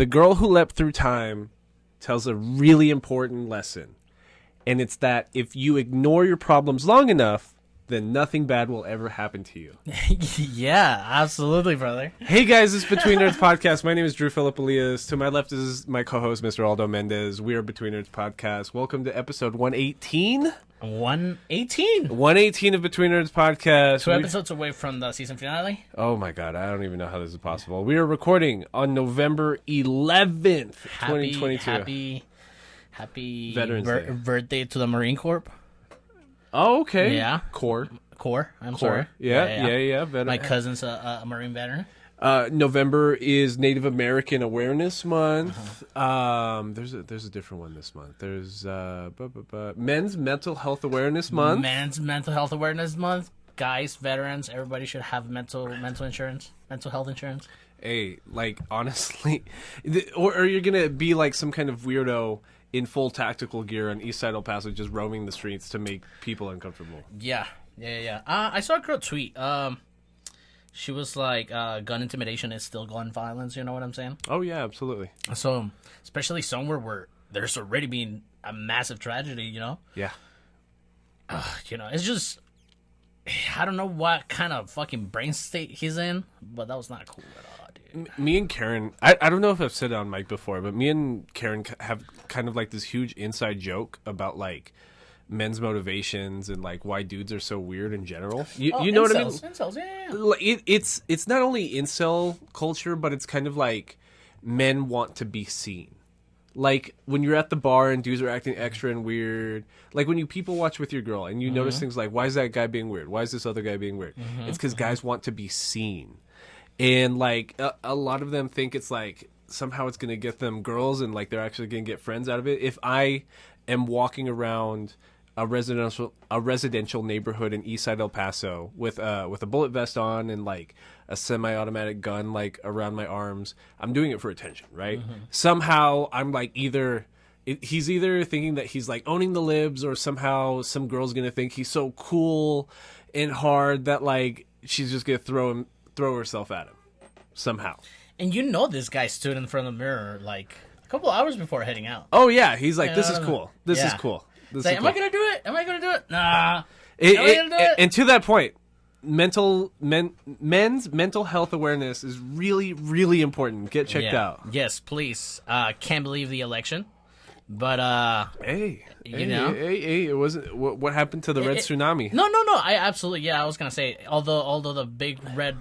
The Girl Who Leapt Through Time tells a really important lesson. And it's that if you ignore your problems long enough, then nothing bad will ever happen to you. Yeah, absolutely, brother. Hey guys, it's Between Nerds Podcast. My name is Drew Philip Elias. To my left is my co-host, Mr. Aldo Mendez. We are Between Nerds Podcast. Welcome to episode 118. 118? 118 of Between Nerds Podcast. 2 episodes away from the season finale. Oh my god, I don't even know how this is possible. We are recording on November 11th, 2022. Happy Veterans Day. Birthday to the Marine Corps. Oh, okay. Yeah. Corps. I'm sorry. Yeah. My cousin's a Marine veteran. November is Native American Awareness Month. There's a different one this month. There's Men's Mental Health Awareness Month. Men's Mental Health Awareness Month. Guys, veterans, everybody should have mental insurance, mental health insurance. Hey, like, honestly, or you're gonna be like some kind of weirdo in full tactical gear on East Side El Paso, just roaming the streets to make people uncomfortable. Yeah. I saw a girl tweet. She was like, gun intimidation is still gun violence, you know what I'm saying? Oh, yeah, absolutely. So, especially somewhere where there's already been a massive tragedy, you know? Yeah. It's just, I don't know what kind of fucking brain state he's in, but that was not cool at all, dude. Me and Karen, I don't know if I've said it on mic before, but me and Karen have kind of like this huge inside joke about like men's motivations and like why dudes are so weird in general. You know what I mean? Incels, yeah. It's not only incel culture, but it's kind of like men want to be seen. Like when you're at the bar and dudes are acting extra and weird. Like when you people watch with your girl and you notice things like, why is that guy being weird? Why is this other guy being weird? It's because guys want to be seen. And like a lot of them think it's like somehow it's going to get them girls and like they're actually going to get friends out of it. If I am walking around a residential neighborhood in East Side El Paso with a bullet vest on and like a semi-automatic gun like around my arms, I'm doing it for attention, right? Somehow I'm like he's either thinking that he's like owning the libs, or somehow some girl's gonna think he's so cool and hard that like she's just gonna throw herself at him somehow. And this guy stood in front of the mirror like a couple hours before heading out. Oh yeah, he's like, this is cool. This is cool. Am I gonna do it? Am I gonna do it? Nah. And to that point, men's mental health awareness is really, really important. Get checked out. Yes, please. Can't believe the election, but Hey, it wasn't. What happened to the red tsunami? No. I absolutely, I was gonna say, although the big red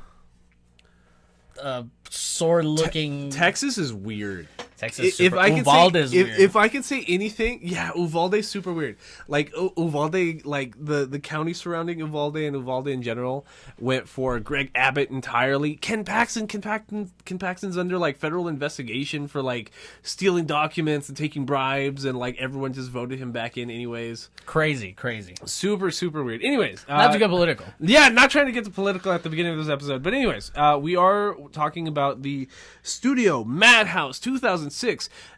sword-looking Texas is weird. Texas, Uvalde is weird. If I could say anything, yeah, Uvalde's super weird. Like Uvalde, like the county surrounding Uvalde and Uvalde in general went for Greg Abbott entirely. Ken Paxton's under like federal investigation for like stealing documents and taking bribes, and like everyone just voted him back in anyways. Crazy. Super weird. Anyways, not to get political. Yeah, not trying to get to political at the beginning of this episode, but anyways, we are talking about the Studio Madhouse 2006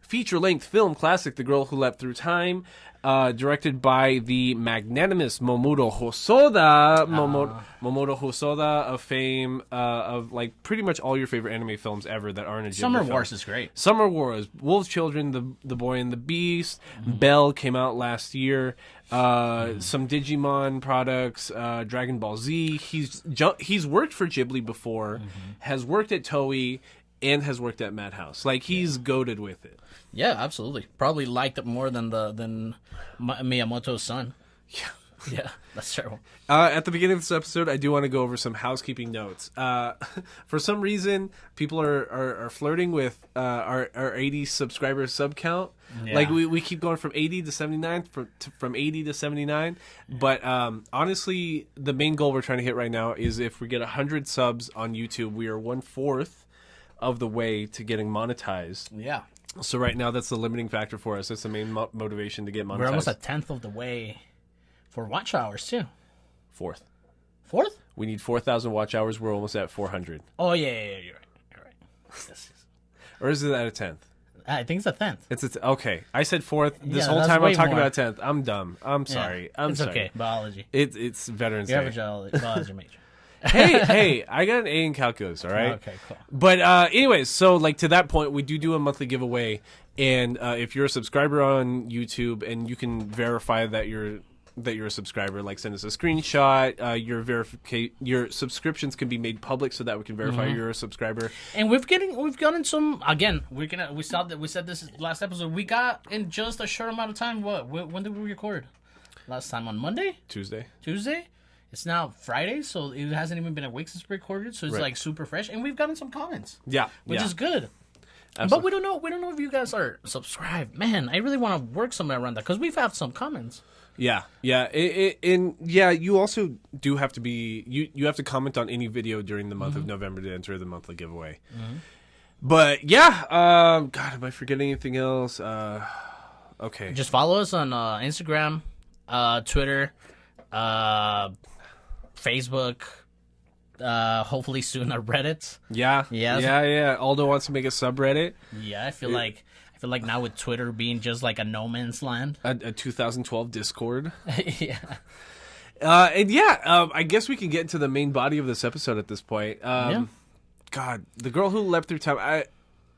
feature-length film classic, The Girl Who Leapt Through Time, directed by the magnanimous Mamoru Hosoda. Mamoru Hosoda of fame, of like pretty much all your favorite anime films ever that aren't a Ghibli Summer film. Wars is great. Summer Wars, Wolf Children, the Boy and the Beast, Belle came out last year. Some Digimon products, Dragon Ball Z. He's worked for Ghibli before, has worked at Toei, and has worked at Madhouse. Like, he's goated with it. Yeah, absolutely. Probably liked it more than Miyamoto's son. Yeah, that's terrible. At the beginning of this episode, I do want to go over some housekeeping notes. For some reason, people are flirting with our 80 subscriber sub count. Yeah. Like, we keep going from 80 to 79, from 80 to 79. But honestly, the main goal we're trying to hit right now is if we get 100 subs on YouTube, we are 1/4 of the way to getting monetized. Yeah. So right now, that's the limiting factor for us. That's the main motivation to get monetized. We're almost 1/10 of the way for watch hours, too. 4th. 4th? We need 4,000 watch hours. We're almost at 400. Oh, yeah, you're right. Yes. Or is it at a 10th? I think it's a 10th. Okay. I said 4th. This whole time I'm talking about 10th. I'm dumb. I'm sorry. It's okay. Biology. It's Veterans Day. You Day. have a biology major. Hey, I got an A in calculus, all right? Okay, cool. But anyways, so like to that point, we do a monthly giveaway, and if you're a subscriber on YouTube and you can verify that you're a subscriber, like send us a screenshot. Your subscriptions can be made public so that we can verify you're a subscriber. And we've gotten some again. We said this last episode. We got in just a short amount of time. When did we record? Last time on Monday? Tuesday. It's now Friday, so it hasn't even been a week since we recorded, so it's like super fresh. And we've gotten some comments. Yeah. Which is good. Absolutely. But we don't know if you guys are subscribed. Man, I really want to work somewhere around that because we've had some comments. Yeah. You also do have to be you have to comment on any video during the month of November to enter the monthly giveaway. But yeah, God, am I forgetting anything else? Okay. Just follow us on Instagram, Twitter, Facebook. Hopefully soon a Reddit. Yeah. Aldo wants to make a subreddit. Yeah, I feel like now with Twitter being just like a no man's land. A 2012 Discord. Yeah. I guess we can get into the main body of this episode at this point. God, The Girl Who Leapt Through Time.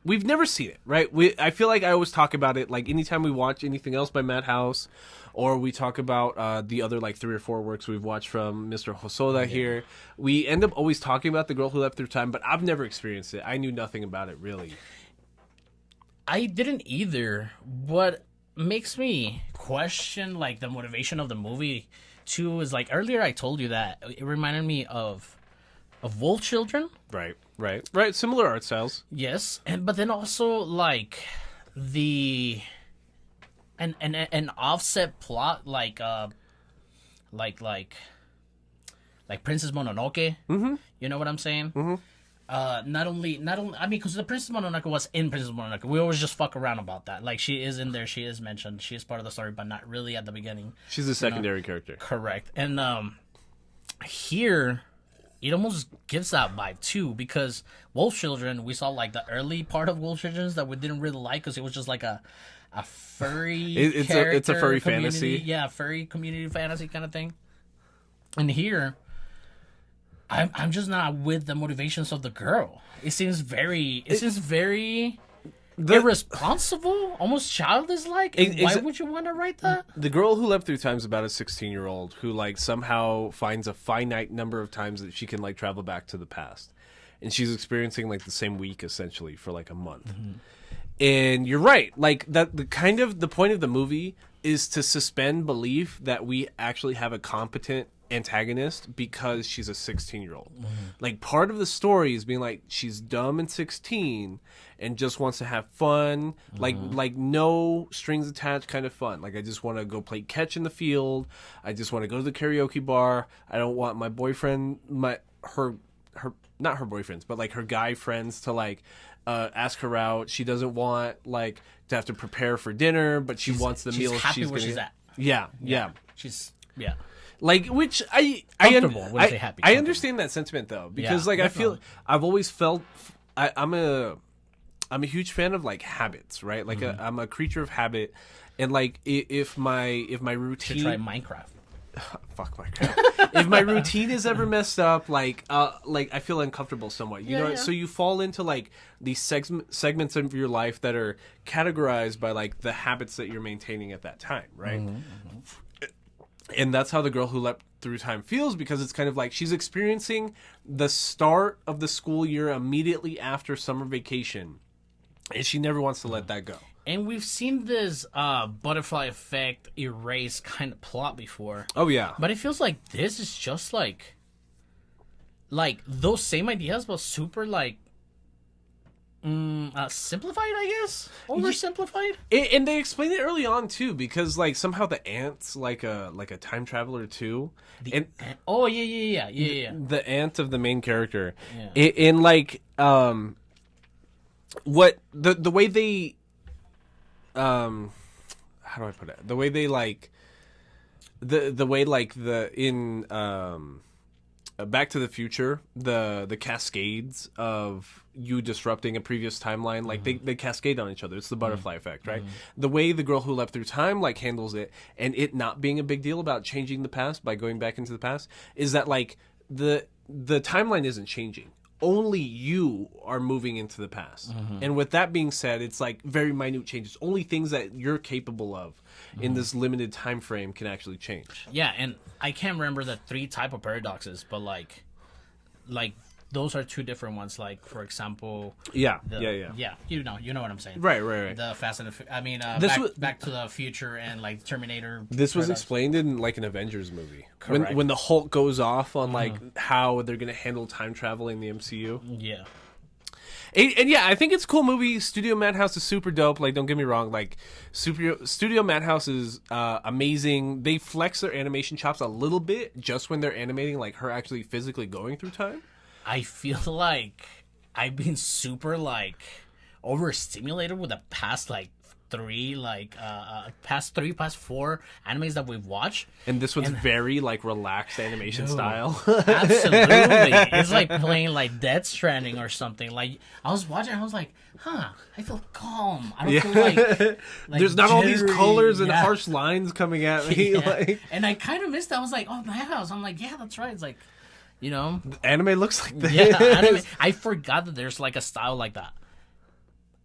We've never seen it, right? I feel like I always talk about it, like anytime we watch anything else by Madhouse, or we talk about the other like 3 or 4 works we've watched from Mr. Hosoda here. We end up always talking about The Girl Who Leapt Through Time, but I've never experienced it. I knew nothing about it, really. I didn't either. What makes me question like the motivation of the movie too is like earlier I told you that it reminded me of Wolf Children. Right. Similar art styles. Yes, but then also like an offset plot like Princess Mononoke. Mm-hmm. You know what I'm saying? Mm-hmm. Not only, I mean, because the Princess Mononoke was in Princess Mononoke. We always just fuck around about that. Like, she is in there, she is mentioned, she is part of the story, but not really at the beginning. She's a secondary character. Correct. And here, it almost gives that vibe, too, because Wolf Children, we saw, like, the early part of Wolf Children that we didn't really like, because it was just, like, a furry it's a furry community. fantasy. Yeah, furry community fantasy kind of thing. And here... I'm just not with the motivations of the girl. It seems very irresponsible, almost childish-like. Why would you want to write that? The Girl Who Leapt Through Time is about a 16-year-old who like somehow finds a finite number of times that she can like travel back to the past, and she's experiencing like the same week essentially for like a month. Mm-hmm. And you're right, like that. The point of the movie is to suspend belief that we actually have a competent antagonist because she's a 16-year-old. Mm-hmm. Like part of the story is being like she's dumb and 16 and just wants to have fun, like no strings attached kind of fun. Like I just want to go play catch in the field. I just want to go to the karaoke bar. I don't want my boyfriend, her not her boyfriends, but like her guy friends to like ask her out. She doesn't want like to have to prepare for dinner, but she wants the meal she's where she's at. Yeah. She's Like, which I understand that sentiment though, because like definitely. I feel I've always felt I'm a huge fan of like habits, right? Like I'm a creature of habit, and like if my routine. Should try Minecraft. Fuck Minecraft. If my routine is ever messed up, like I feel uncomfortable somewhat. You know, so you fall into like these segments of your life that are categorized by like the habits that you're maintaining at that time, right? And that's how The Girl Who Leapt Through Time feels, because it's kind of like she's experiencing the start of the school year immediately after summer vacation, and she never wants to let that go. And we've seen this butterfly effect erase kind of plot before. Oh yeah, but it feels like this is just like those same ideas, but super like simplified, I guess. Oversimplified. And they explain it early on too, because like somehow the aunt's like a time traveler too. The aunt of the main character. Yeah. And like what the way they how do I put it? The way they like the way like the in Back to the Future, the cascades of you disrupting a previous timeline, like they cascade on each other. It's the butterfly effect, right? The way The Girl Who Leapt Through Time like handles it, and it not being a big deal about changing the past by going back into the past, is that like the timeline isn't changing. Only you are moving into the past. And with that being said, it's like very minute changes. Only things that you're capable of in this limited time frame can actually change. Yeah, and I can't remember the 3 type of paradoxes, but like those are 2 different ones. Like, for example, Yeah. you know what I'm saying, Right. The Fast and Back to the Future and like Terminator. This was paradox. explained in like an Avengers movie. Correct. When the Hulk goes off on like how they're gonna handle time travel in the MCU. Yeah. And yeah, I think it's a cool movie. Studio Madhouse is super dope. Like, don't get me wrong. Like, Studio Madhouse is amazing. They flex their animation chops a little bit just when they're animating, like her actually physically going through time. I feel like I've been super like overstimulated with the past like 4 animes that we've watched. And this one's very like relaxed animation style. Absolutely. It's like playing like Death Stranding or something. Like, I was watching, I was like, I feel calm. I don't feel like there's not all these jittery. colors and harsh lines coming at me. Yeah. Like, And I kind of missed that. I was like, oh, Madhouse. I'm like, yeah, that's right. It's like, you know, anime looks like this. yeah, anime. I forgot that there's like a style like that.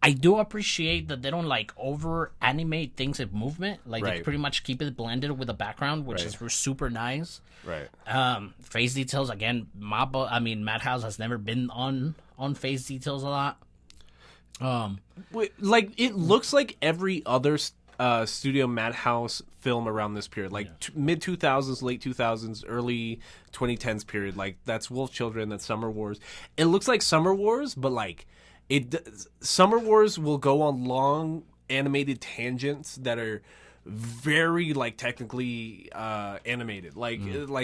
I do appreciate that they don't like over animate things in movement. Like, they pretty much keep it blended with the background, which is super nice. Right. Face details again. Madhouse has never been on face details a lot. Like, it looks like every other Studio Madhouse film around this period, like mid 2000s, late 2000s, early 2010s period. Like, that's Wolf Children, that's Summer Wars. It looks like Summer Wars, but like Summer Wars will go on long animated tangents that are very like technically animated, like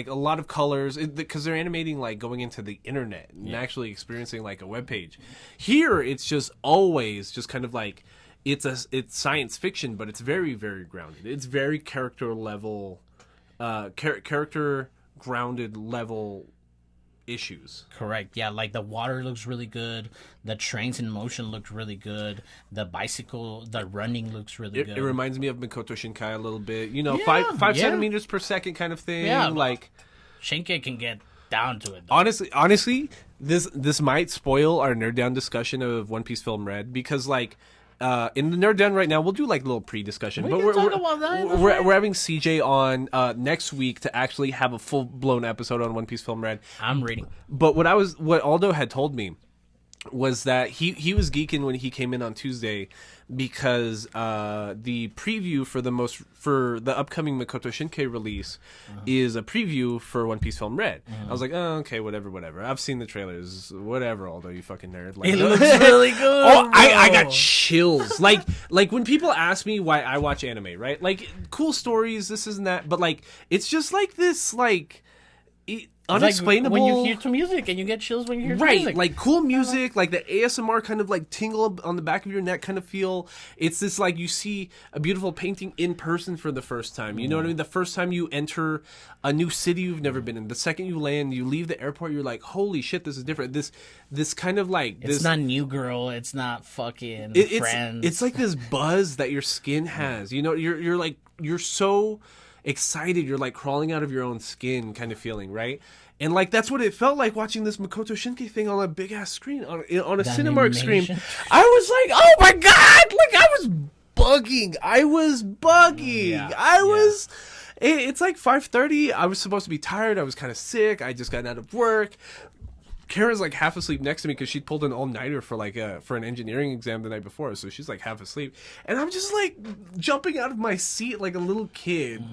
a lot of colors, because they're animating like going into the internet and actually experiencing like a web page. Here it's just always just kind of like it's science fiction, but it's very, very grounded. It's very character level character grounded level issues. Correct. Yeah, like the water looks really good. The trains in motion looked really good. The running looks really good. It reminds me of Makoto Shinkai a little bit. You know, 5 centimeters per second kind of thing. Yeah, like Shinkai can get down to it, though. Honestly, this might spoil our Nerd Down discussion of One Piece Film Red, because like in the Nerd Down right now, we'll do like a little pre-discussion. We're having CJ on next week to actually have a full-blown episode on One Piece Film Red. I'm reading. But what Aldo had told me was that he was geeking when he came in on Tuesday, because the preview for the upcoming Makoto Shinkai release is a preview for One Piece Film Red. I was like, oh, okay, whatever. I've seen the trailers. Whatever, Aldo, you fucking nerd. Like, it looks really good. Oh, I got chills. like when people ask me why I watch anime, right? Like, cool stories, this and that, but like it's just like this like unexplainable. Like when you hear to music and you get chills when you hear to music. Like cool music, like the ASMR kind of like tingle on the back of your neck kind of feel. It's this like you see a beautiful painting in person for the first time. You know what I mean? The first time you enter a new city you've never been in. The second you land, you leave the airport, you're like, holy shit, this is different. This kind of like it's not New Girl, it's not fucking Friends. It's like this buzz that your skin has. You know, you're so excited, you're like crawling out of your own skin kind of feeling, right? And like that's what it felt like watching this Makoto Shinkai thing on a big ass screen on a Cinemark screen. I was like, oh my god, like I was bugging. It's like 5:30. I was supposed to be tired. I was kind of sick. I just got out of work. Kara's like half asleep next to me because she pulled an all-nighter for an engineering exam the night before, so she's like half asleep, and I'm just like jumping out of my seat like a little kid,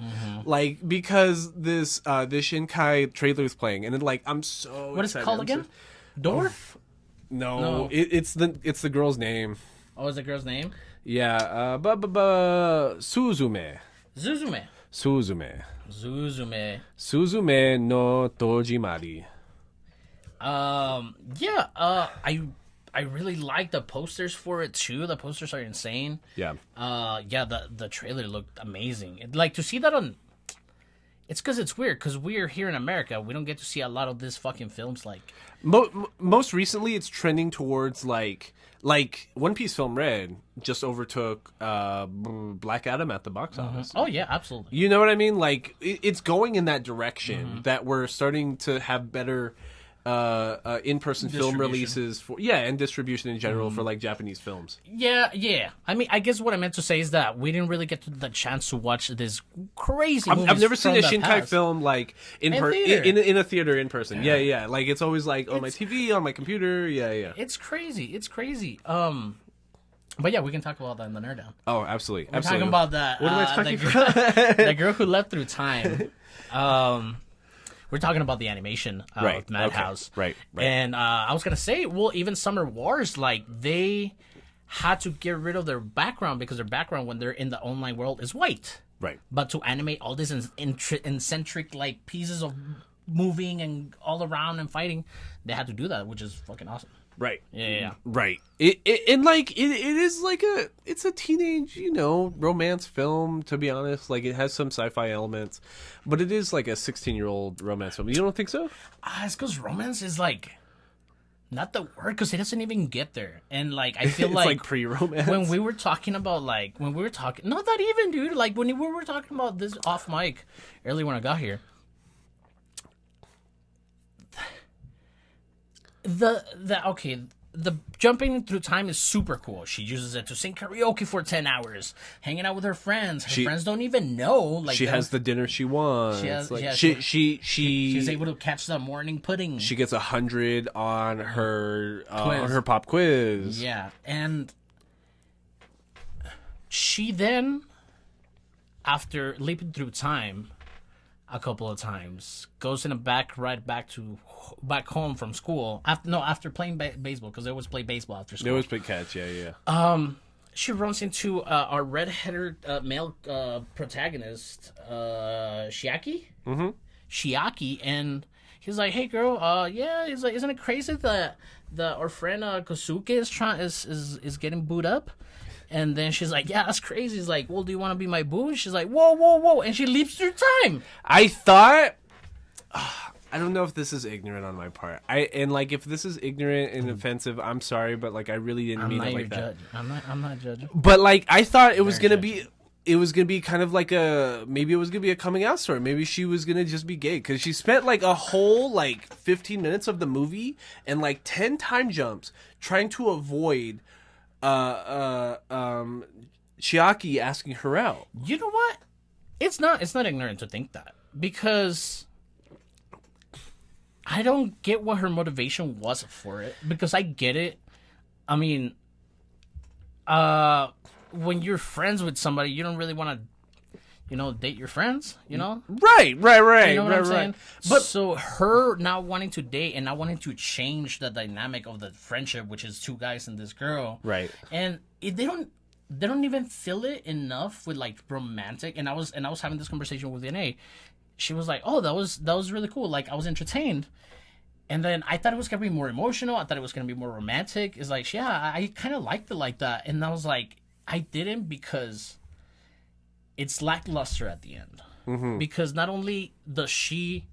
like because this Shinkai trailer is playing, and then like I'm so what excited. is it called again? Door? No. It's the girl's name. Oh, is the girl's name? Yeah, Suzume no Dojimari. I really like the posters for it too. The posters are insane. Yeah. The trailer looked amazing. Like to see that on, It's because it's weird, because we're here in America. We don't get to see a lot of these fucking films, like... Most recently, it's trending towards, like One Piece Film Red just overtook Black Adam at the box office. Oh, yeah, absolutely. You know what I mean? Like, it's going in that direction that we're starting to have better in-person film releases and distribution in general for like Japanese films. Yeah. I mean, I guess what I meant to say is that we didn't really get the chance to watch this crazy movies. I've never seen a from the Shinkai past. film like in a theater in person. Yeah. Like it's always like on my TV, on my computer. Yeah. It's crazy. But yeah, we can talk about that in the Nerd Down. Oh, absolutely. We're talking about that. What am I talking about? The girl who left through time. We're talking about the animation of Madhouse. Right. And I was going to say, well, even Summer Wars, like, they had to get rid of their background because their background when they're in the online world is white. Right. But to animate all these eccentric, like, pieces of moving and all around and fighting, they had to do that, which is fucking awesome. Right. Yeah. Right. It is like it's a teenage, romance film, to be honest. Like it has some sci-fi elements, but it is like a 16-year-old romance film. You don't think so? It's because romance is like not the word, because it doesn't even get there. And like I feel it's like pre-romance. When we were talking about not that even, dude. Like when we were talking about this off mic earlier when I got here. The jumping through time is super cool. She uses it to sing karaoke for 10 hours, hanging out with her friends. Her friends don't even know. Like she has the dinner she wants. She's able to catch the morning pudding. She gets 100 on her pop quiz. Yeah, and she then, after leaping through time a couple of times, goes in back home from school after playing baseball, because they always play baseball after school. They always play catch. Yeah. She runs into our red-headed male protagonist, Shiaki. Shiaki, and he's like, "Hey, girl, he's like, isn't it crazy that our friend Kosuke is getting booed up?" And then she's like, "Yeah, that's crazy." He's like, "Well, do you want to be my boo?" And she's like, "Whoa!" And she leaps through time. I thought, I don't know if this is ignorant on my part. If this is ignorant and offensive, I'm sorry, but like I really didn't mean it like that. I'm not judging. But like I thought it was gonna be kind of like maybe it was gonna be a coming out story. Maybe she was gonna just be gay, because she spent like a whole 15 minutes of the movie and like 10 time jumps trying to avoid Chiaki asking her out. You know what? It's not ignorant to think that, because I don't get what her motivation was for it, because I get it. I mean, when you're friends with somebody, you don't really want to, date your friends, Right. You know what I'm saying? But so her not wanting to date and not wanting to change the dynamic of the friendship, which is two guys and this girl, right? And they don't even feel it enough with like romantic. And I was having this conversation with Renee. She was like, "Oh, that was really cool. Like I was entertained." And then I thought it was gonna be more emotional. I thought it was gonna be more romantic. It's like, yeah, I kind of liked it like that. And I was like, I didn't, because it's lackluster at the end. Because not only does she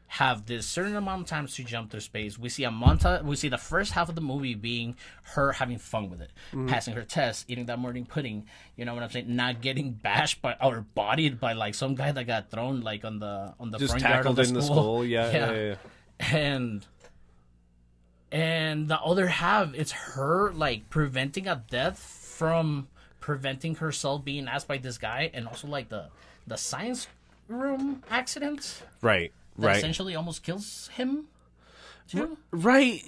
have this certain amount of time to jump through space, we see a montage. We see the first half of the movie being her having fun with it, passing her test, eating that morning pudding. You know what I'm saying? Not getting bashed or bodied by like some guy that got thrown like on the just front yard of tackled the in school. the school. Yeah. And the other half, it's her like preventing a death from preventing herself being asked by this guy, and also like the science room accident. Right. That essentially almost kills him too. Right.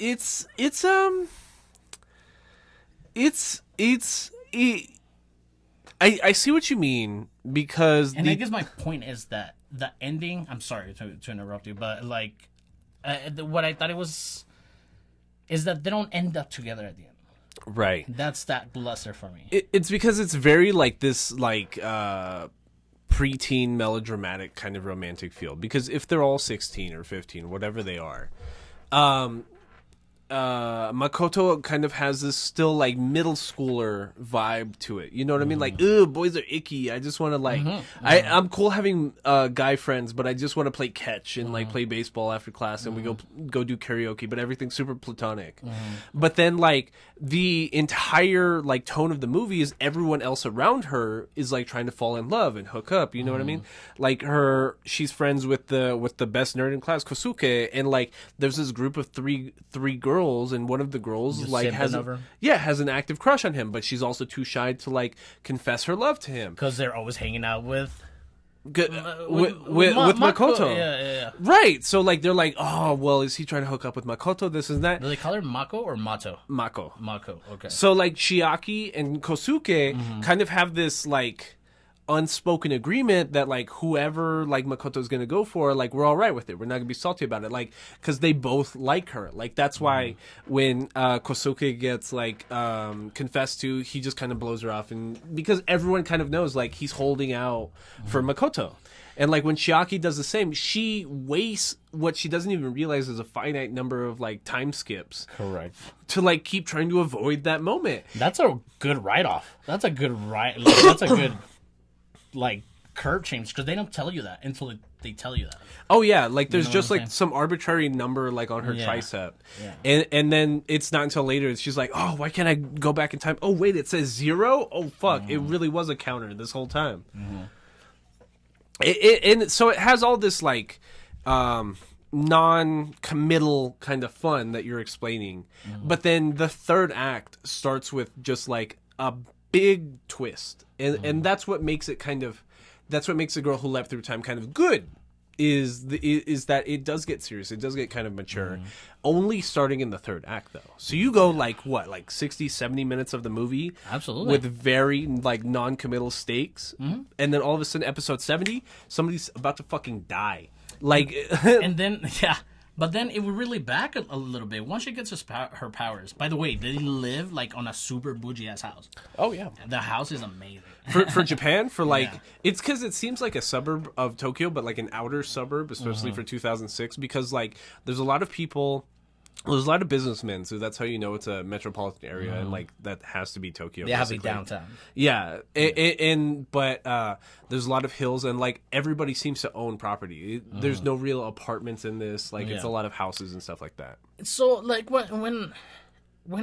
I see what you mean, because I guess my point is that the ending, I'm sorry to interrupt you, but like what I thought it was is that they don't end up together at the end. Right. That's that lesser for me. It's because it's very like this preteen melodramatic kind of romantic feel, because if they're all 16 or 15, whatever they are, Makoto kind of has this still like middle schooler vibe to it. You know what I mean? Like, ugh, boys are icky. I just want to like, I'm cool having guy friends, but I just want to play catch and like play baseball after class, and we go do karaoke. But everything's super platonic. But then like the entire like tone of the movie is everyone else around her is like trying to fall in love and hook up. You know what I mean? Like she's friends with the best nerd in class, Kosuke, and like there's this group of three girls, and one of the girls Just like simping has an active crush on him, but she's also too shy to like confess her love to him because they're always hanging out with Makoto. Yeah. Right. So like they're like, oh well, is he trying to hook up with Makoto? This and that. Do they call her Mako or Mato? Mako. Okay. So like Chiaki and Kosuke kind of have this like unspoken agreement that like whoever like Makoto's gonna go for, like we're all right with it, we're not gonna be salty about it, like because they both like her. Like that's why when Kosuke gets like confessed to, he just kind of blows her off, and because everyone kind of knows like he's holding out for Makoto. And like when Chiaki does the same, she wastes what she doesn't even realize is a finite number of like time skips. Correct. To like keep trying to avoid that moment. That's a good write-off. That's a good that's a good like curve change, because they don't tell you that until they tell you that. Oh yeah, like there's just I'm like some arbitrary number like on her Yeah. tricep, Yeah. and then it's not until later she's like, oh, why can't I go back in time? Oh wait, it says 0. Oh fuck, it really was a counter this whole time. And so it has all this like non-committal kind of fun that you're explaining, but then the third act starts with just like a big twist, and that's what makes it that's what makes The Girl Who Leapt Through Time kind of good, is that it does get serious, it does get kind of mature, only starting in the third act though. So you go like 60 70 minutes of the movie Absolutely. with very like non-committal stakes, and then all of a sudden episode 70 somebody's about to fucking die, like And then but then it would really back a little bit once she gets her powers. By the way, they live like on a super bougie ass house. oh yeah, The house is amazing. for Japan, for like Yeah. it's because it seems like a suburb of Tokyo, but like an outer suburb, especially for 2006, because like there's a lot of people, there's a lot of businessmen, so that's how you know it's a metropolitan area, and like that has to be Tokyo. They have to be basically. downtown. Yeah, but there's a lot of hills, and like everybody seems to own property. There's no real apartments in this. Like it's a Yeah. lot of houses and stuff like that. So like when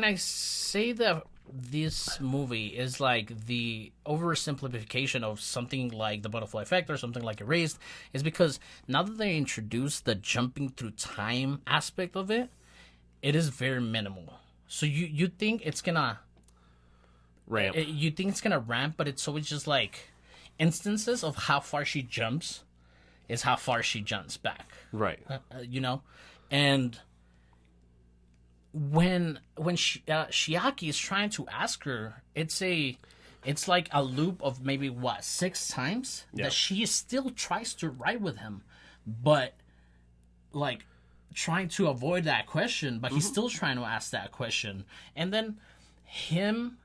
I say that this movie is like the oversimplification of something like the Butterfly Effect or something like Erased, is because now that they introduced the jumping through time aspect of it, it is very minimal. So you think it's gonna Ramp. you think it's gonna ramp, but it's always just like instances of how far she jumps is how far she jumps back. Right. You know, and when Shiaki is trying to ask her, it's like a loop of maybe 6 times that she still tries to ride with him, but like trying to avoid that question, but he's still trying to ask that question, and then him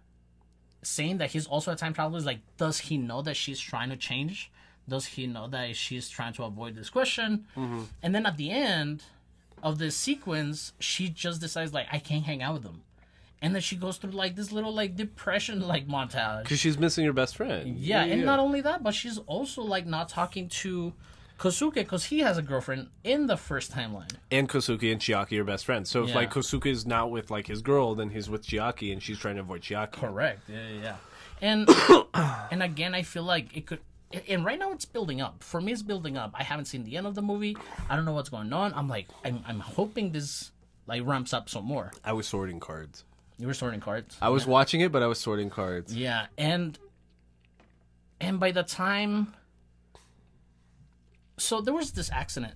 saying that he's also a time traveler is like, does he know that she's trying to change? Does he know that she's trying to avoid this question? And then at the end of this sequence, she just decides like, I can't hang out with him, and then she goes through like this little like depression like montage Because she's missing her best friend. yeah, and not only that, but she's also like not talking to Kosuke because he has a girlfriend in the first timeline. And Kosuke and Chiaki are best friends. So if Yeah. like Kosuke is not with like his girl, then he's with Chiaki, and she's trying to avoid Chiaki. Correct. Yeah. And and again, I feel like it could. And right now, it's building up. For me, it's building up. I haven't seen the end of the movie. I don't know what's going on. I'm hoping this like ramps up some more. I was sorting cards. You were sorting cards. I was watching it, but I was sorting cards. Yeah, and by the time, so there was this accident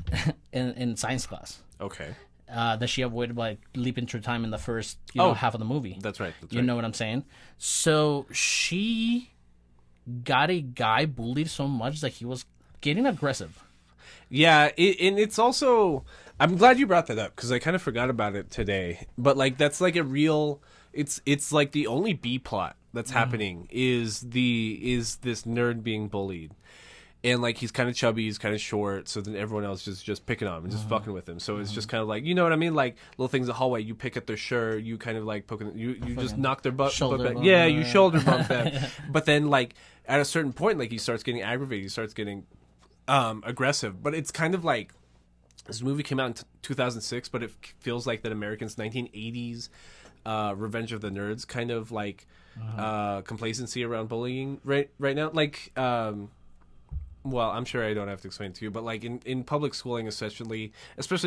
in science class Okay. that she avoided by leaping through time in the first Oh. half of the movie. That's right. That's You right. know what I'm saying? So she got a guy bullied so much that he was getting aggressive. Yeah, and it's also, I'm glad you brought that up because I kind of forgot about it today. But like that's like a real, it's like the only B plot that's happening is this nerd being bullied. And like he's kind of chubby, he's kind of short, so then everyone else just picking on him and just fucking with him. So it's just kind of like, you know what I mean? Like little things in the hallway, you pick at their shirt, you kind of like poking, you just knock their butt back. Yeah, you shoulder bump them. But then like at a certain point, like he starts getting aggravated, he starts getting aggressive. But it's kind of like this movie came out in 2006, but it feels like that Americans 1980s Revenge of the Nerds kind of like complacency around bullying right now. Like well, I'm sure I don't have to explain it to you, but like in public schooling, especially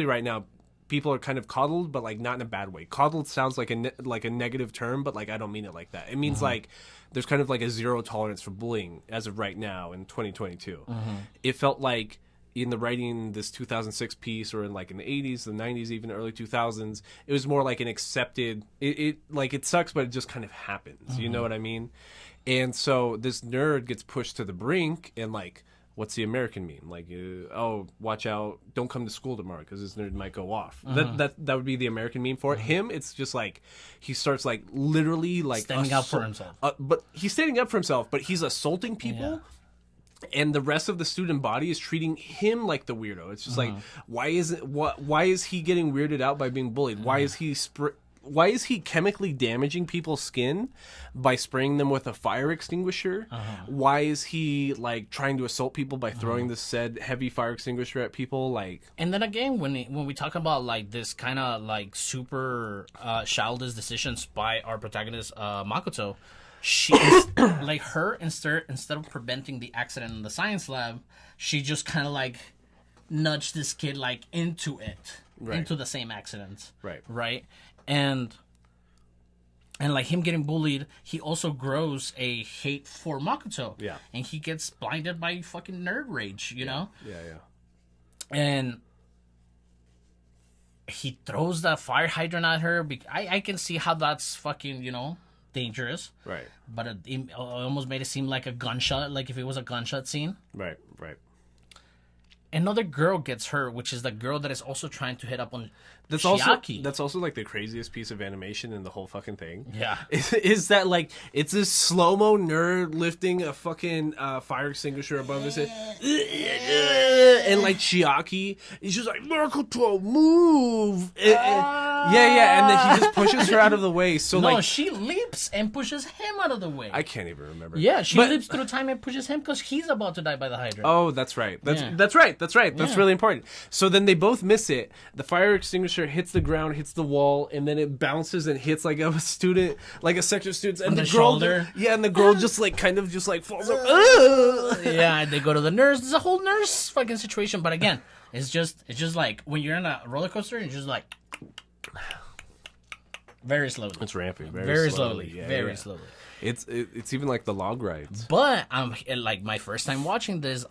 right now, people are kind of coddled, but like not in a bad way. Coddled sounds like a negative term, but like I don't mean it like that. It means like there's kind of like a zero tolerance for bullying as of right now in 2022. It felt like in the writing this 2006 piece, or in like in the 80s, the 90s, even early 2000s, it was more like an accepted. It like it sucks, but it just kind of happens. You know what I mean? And so this nerd gets pushed to the brink, and like. What's the American meme? Like, oh, watch out! Don't come to school tomorrow because this nerd might go off. That would be the American meme for it. Him, it's just like he starts like literally like standing up for himself. But he's standing up for himself, but he's assaulting people, and the rest of the student body is treating him like the weirdo. It's just like, why is he getting weirded out by being bullied? Why is he chemically damaging people's skin by spraying them with a fire extinguisher? Why is he like trying to assault people by throwing this said heavy fire extinguisher at people? Like, and then again, when we talk about like this kind of like super childish decisions by our protagonist Makoto, she like her instead of preventing the accident in the science lab, she just kind of like nudged this kid like into it, into the same accident, right. And like him getting bullied, he also grows a hate for Makoto. Yeah. And he gets blinded by fucking nerd rage, you know? Yeah. And he throws that fire hydrant at her. I can see how that's fucking, you know, dangerous. Right. But it almost made it seem like a gunshot, like if it was a gunshot scene. Right. Another girl gets hurt, which is the girl that is also trying to hit up on that's Chiaki. That's also like the craziest piece of animation in the whole fucking thing. Yeah. Is that like it's this slow-mo nerd lifting a fucking fire extinguisher above his head. And like Chiaki is just like, Makoto, move! Yeah, and then he just pushes her out of the way. So no, like she leaps and pushes him out of the way. I can't even remember. Yeah, she leaps through time and pushes him because he's about to die by the hydrant. Oh, that's right. That's right. That's really important. So then they both miss it. The fire extinguisher hits the ground, hits the wall, and then it bounces and hits like a student, like a section of students, and on the girl, shoulder. Yeah, and the girl just like kind of just like falls up. Yeah, and they go to the nurse. There's a whole nurse fucking situation. But again, it's just like when you're in a roller coaster and you're just like very slowly. It's ramping very slowly. Yeah, very slowly. It's even like the log rides. But I'm like my first time watching this.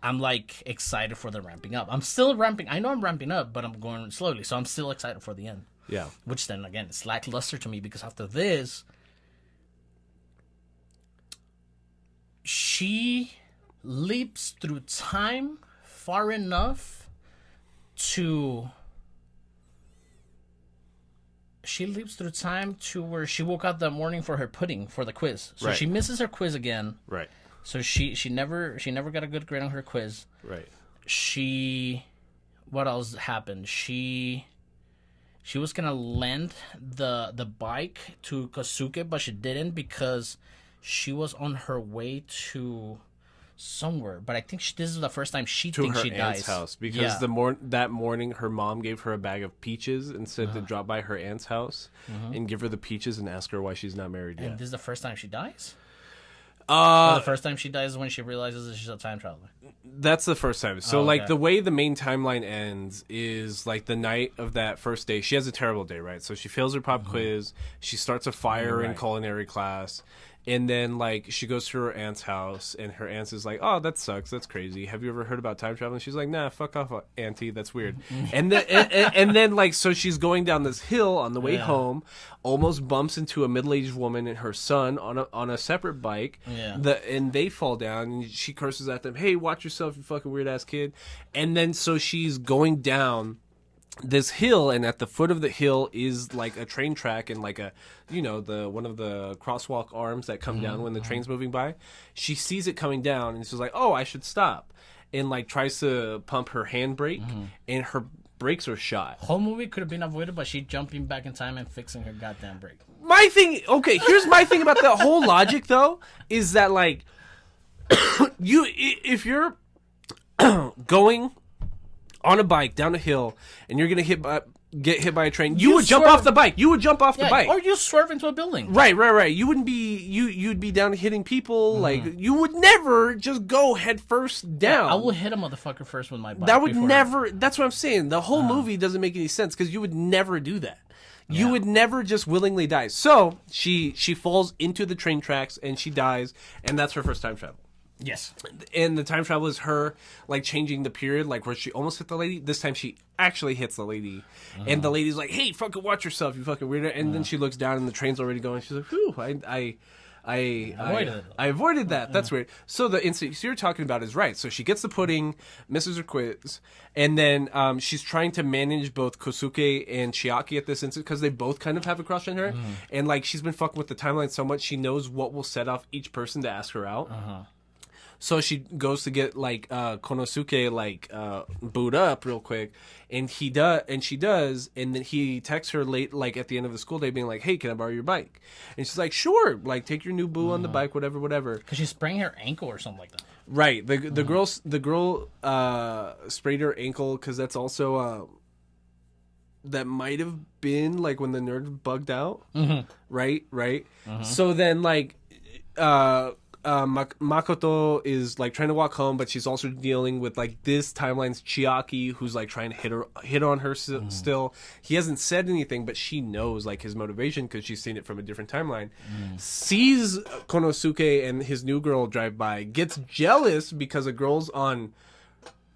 I'm like excited for the ramping up. I'm still ramping. I know I'm ramping up, but I'm going slowly. So I'm still excited for the end. Yeah. Which then again, it's lackluster to me because after this, she leaps through time far enough to. She leaps through time to where she woke up that morning for her pudding for the quiz. So she misses her quiz again. Right. So she never got a good grade on her quiz. Right. What else happened? She was gonna lend the bike to Kosuke, but she didn't because she was on her way to somewhere. But I think this is the first time she thinks she dies. To her aunt's house because that morning her mom gave her a bag of peaches and said to drop by her aunt's house and give her the peaches and ask her why she's not married yet. And this is the first time she dies? The first time she dies is when she realizes that she's a time traveler. That's the first time. So, like, the way the main timeline ends is, like, the night of that first day. She has a terrible day, right? So she fails her pop quiz. She starts a fire in culinary class. And then, like, she goes to her aunt's house, and her aunt is like, oh, that sucks. That's crazy. Have you ever heard about time traveling? She's like, nah, fuck off, auntie. That's weird. And then, and then, like, so she's going down this hill on the way home, almost bumps into a middle-aged woman and her son on a separate bike. Yeah. And they fall down, and she curses at them, hey, watch yourself, you fucking weird-ass kid. And then, so she's going down this hill, and at the foot of the hill is like a train track and like a, the one of the crosswalk arms that come down when the train's moving by. She sees it coming down and she's like, oh, I should stop, and like tries to pump her handbrake, and her brakes are shot. Whole movie could have been avoided by she jumping back in time and fixing her goddamn brake. My thing, okay, here's my thing about that whole logic though, is that like if you're going on a bike down a hill and you're gonna get hit by a train, you would jump off the bike. You would jump off the bike, or you swerve into a building. Right. You wouldn't be you'd be down hitting people. Like you would never just go head first down. Yeah, I will hit a motherfucker first with my bike. That would never. That's what I'm saying. The whole movie doesn't make any sense because you would never do that. You would never just willingly die. So she falls into the train tracks and she dies, and that's her first time travel. Yes. And the time travel is her, like, changing the period, like, where she almost hit the lady. This time she actually hits the lady. And the lady's like, hey, fucking watch yourself, you fucking weirdo. And then she looks down and the train's already going. She's like, whew, I avoided that. That's weird. So the incident you're talking about is right. So she gets the pudding, misses her quiz, and then she's trying to manage both Kosuke and Chiaki at this instant because they both kind of have a crush on her. And, like, she's been fucking with the timeline so much, she knows what will set off each person to ask her out. So she goes to get like Konosuke like booed up real quick, and she does, and then he texts her late, like at the end of the school day, being like, "Hey, can I borrow your bike?" And she's like, "Sure, like take your new boo on the bike, whatever." Because she sprained her ankle or something like that. Right. The girl sprayed her ankle because that's also that might have been like when the nerd bugged out. Right. So then like Makoto is like trying to walk home, but she's also dealing with like this timeline's Chiaki, who's like trying to hit on her still. He hasn't said anything, but she knows like his motivation because she's seen it from a different timeline. Sees Konosuke and his new girl drive by, gets jealous because a girl's on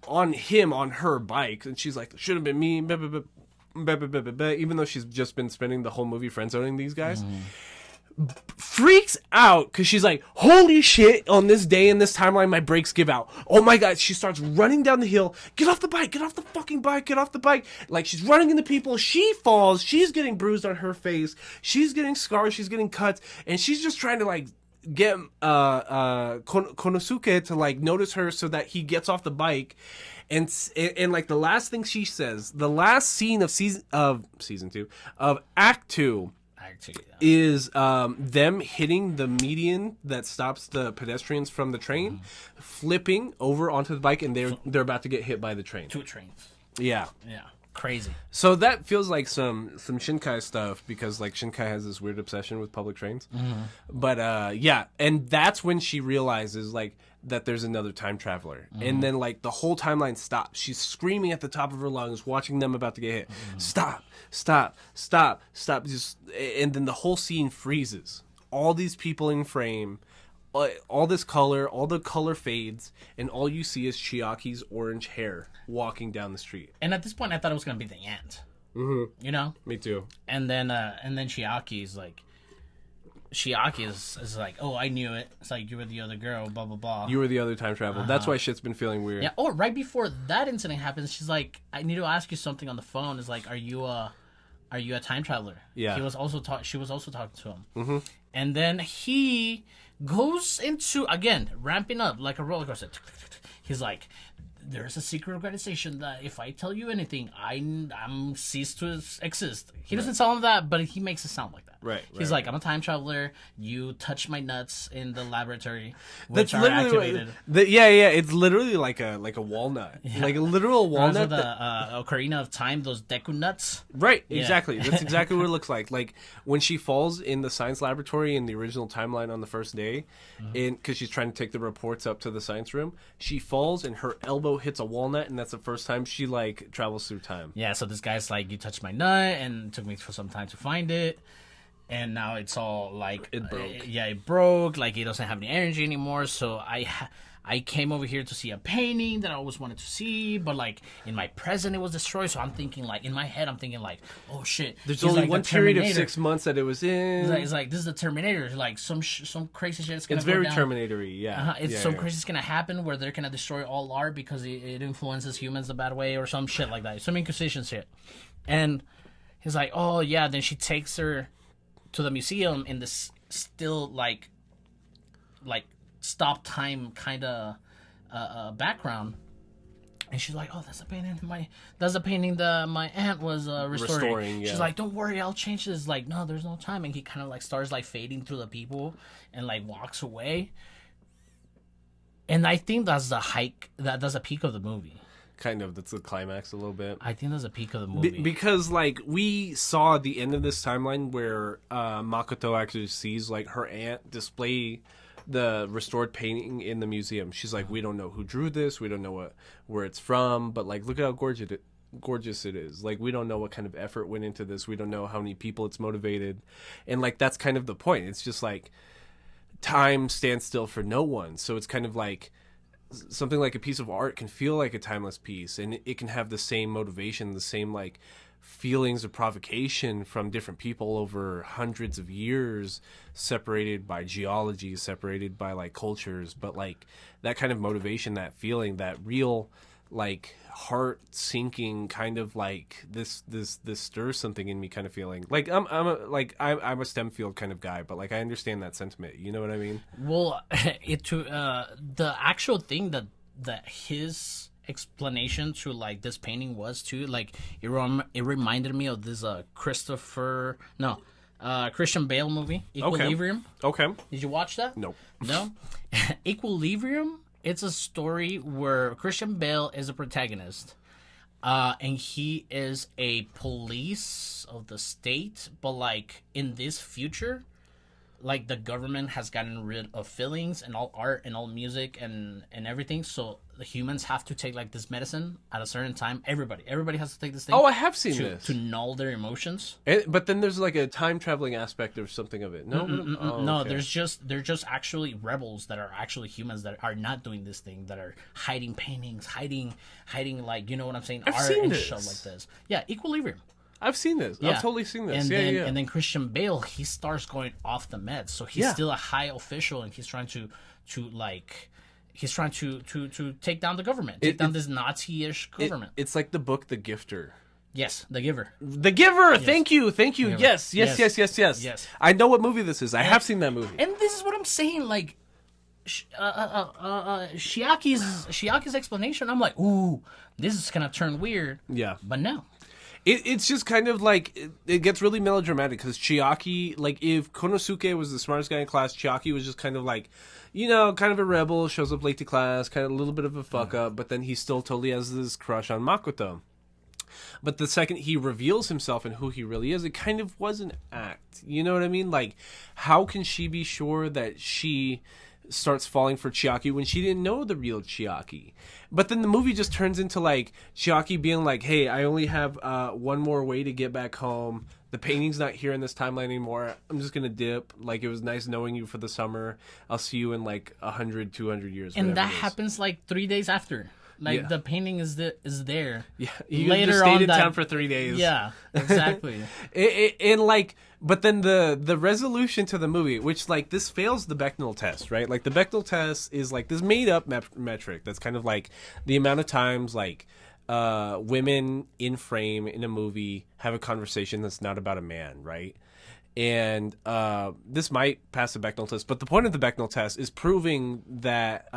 her bike, and she's like, should have been me, even though she's just been spending the whole movie friend zoning these guys. Freaks out because she's like, holy shit, on this day in this timeline my brakes give out. Oh my god. She starts running down the hill. Get off the bike, get off the fucking bike, get off the bike. Like she's running into people. She falls. She's getting bruised on her face. She's getting scars. She's getting cuts, and she's just trying to like get Konosuke to like notice her so that he gets off the bike. And like the last thing she says, the last scene of season 2 of Act 2 is them hitting the median that stops the pedestrians from the train, flipping over onto the bike, and they're about to get hit by the train. 2 trains. Yeah. Crazy. So that feels like some Shinkai stuff because like Shinkai has this weird obsession with public trains. But yeah, and that's when she realizes like that there's another time traveler, and then like the whole timeline stops. She's screaming at the top of her lungs, watching them about to get hit. Stop! Just, and then the whole scene freezes. All these people in frame, all this color, all the color fades, and all you see is Chiaki's orange hair walking down the street. And at this point, I thought it was gonna be the end. You know? Me too. And then Chiaki is like, oh, I knew it. It's like, you were the other girl, blah, blah, blah. You were the other time travel. That's why shit's been feeling weird. Yeah. Oh, right before that incident happens, she's like, I need to ask you something on the phone. It's like, are you a time traveler? Yeah. She was also talking to him. And then he goes into, again, ramping up like a roller coaster. He's like, there's a secret organization that if I tell you anything, I'm ceased to exist. He doesn't tell him that, but he makes it sound like that. Right. He's like, I'm a time traveler. You touched my nuts in the laboratory, which are activated. It's literally like a walnut, like a literal walnut. The Ocarina of Time, those Deku nuts. Right. Exactly. That's exactly what it looks like. Like when she falls in the science laboratory in the original timeline on the first day, because she's trying to take the reports up to the science room, she falls and her elbow hits a walnut, and that's the first time she like travels through time. Yeah. So this guy's like, you touched my nut, and it took me for some time to find it. And now it's all like it broke. It broke. Like he doesn't have any energy anymore. So I I came over here to see a painting that I always wanted to see, but like in my present it was destroyed. So I'm thinking like in my head I'm thinking like, oh shit. There's He's only like one the period of Terminator. 6 months that it was in. It's like this is the Terminator. Like some crazy shit's gonna It's go very down. Terminator-y, yeah. It's some crazy's gonna happen where they're gonna destroy all art because it influences humans the bad way or some shit like that. Some Inquisition shit. And he's like, oh yeah. Then she takes her to the museum in this still like stop time kind of background, and she's like, "Oh, that's a painting that my aunt was restoring." Yeah. She's like, "Don't worry, I'll change this." Like, no, there's no time, and he kind of like starts like fading through the people and like walks away. And I think that's the hike. That's a peak of the movie. Kind of. That's the climax a little bit. I think that's a peak of the movie because like we saw the end of this timeline where Makoto actually sees like her aunt display the restored painting in the museum. She's like, we don't know who drew this, we don't know where it's from, but like look at how gorgeous it is. Like we don't know what kind of effort went into this, we don't know how many people it's motivated, and like that's kind of the point. It's just like time stands still for no one, so it's kind of like something like a piece of art can feel like a timeless piece, and it can have the same motivation, the same like feelings of provocation from different people over hundreds of years, separated by geology, separated by like cultures, but like that kind of motivation, that feeling, that real like heart sinking kind of like this stirs something in me kind of feeling. Like I'm a STEM field kind of guy, but like I understand that sentiment, you know what I mean? Well, the actual thing that his explanation to like this painting was too, like it reminded me of this Christian Bale movie, Equilibrium. Okay. Did you watch that? No. Equilibrium, it's a story where Christian Bale is a protagonist, and he is a police of the state, but like in this future, like the government has gotten rid of feelings and all art and all music and everything, so the humans have to take like this medicine at a certain time. Everybody has to take this thing. Oh, I have seen this to null their emotions. But then there's like a time traveling aspect or something of it. No, no. Okay. They're just actually rebels that are actually humans that are not doing this thing, that are hiding paintings, hiding like, you know what I'm saying, I've art seen and this. shit like this. Yeah, Equilibrium. I've seen this. Yeah. I've totally seen this. And And then Christian Bale, he starts going off the meds, so he's still a high official, and he's trying to take down the government, take down this Nazi-ish government. It's like the book The Gifter. Yes, The Giver. The Giver. Yes. Thank you. Yes. I know what movie this is. I have seen that movie. And this is what I'm saying. Like, Shiaki's explanation, I'm like, ooh, this is gonna turn weird. Yeah. But no. It's just kind of like it gets really melodramatic because Chiaki, like if Konosuke was the smartest guy in class, Chiaki was just kind of like, you know, kind of a rebel, shows up late to class, kind of a little bit of a fuck up, but then he still totally has this crush on Makoto. But the second he reveals himself and who he really is, it kind of was an act. You know what I mean? Like, how can she be sure that she starts falling for Chiaki when she didn't know the real Chiaki? But then the movie just turns into like Chiaki being like, hey, I only have one more way to get back home. The painting's not here in this timeline anymore. I'm just gonna dip. Like, it was nice knowing you for the summer. I'll see you in like 100, 200 years. And that happens like 3 days after. Like, the painting is there. Yeah, you later just stayed on in that, town for 3 days. Yeah, exactly. And like, but then the resolution to the movie, which like this fails the Bechdel test, right? Like the Bechdel test is like this made up metric that's kind of like the amount of times like women in frame in a movie have a conversation that's not about a man, right? And this might pass the Bechdel test, but the point of the Bechdel test is proving that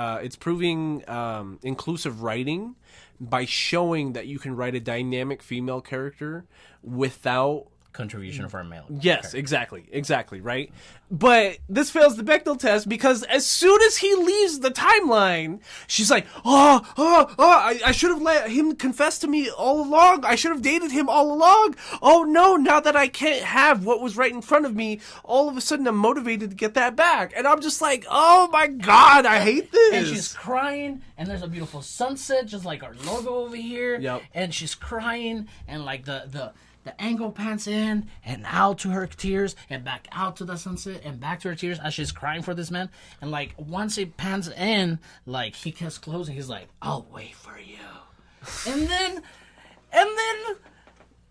inclusive writing by showing that you can write a dynamic female character without contribution for a male. Yes, exactly, right? But this fails the Bechdel test because as soon as he leaves the timeline, she's like, I should have let him confess to me all along. I should have dated him all along. Oh no, now that I can't have what was right in front of me, all of a sudden I'm motivated to get that back. And I'm just like, oh my God, I hate this. And she's crying, and there's a beautiful sunset, just like our logo over here. Yep. And she's crying, and like the the angle pans in and out to her tears and back out to the sunset and back to her tears as she's crying for this man. And like once it pans in, like he gets close and he's like, "I'll wait for you." And then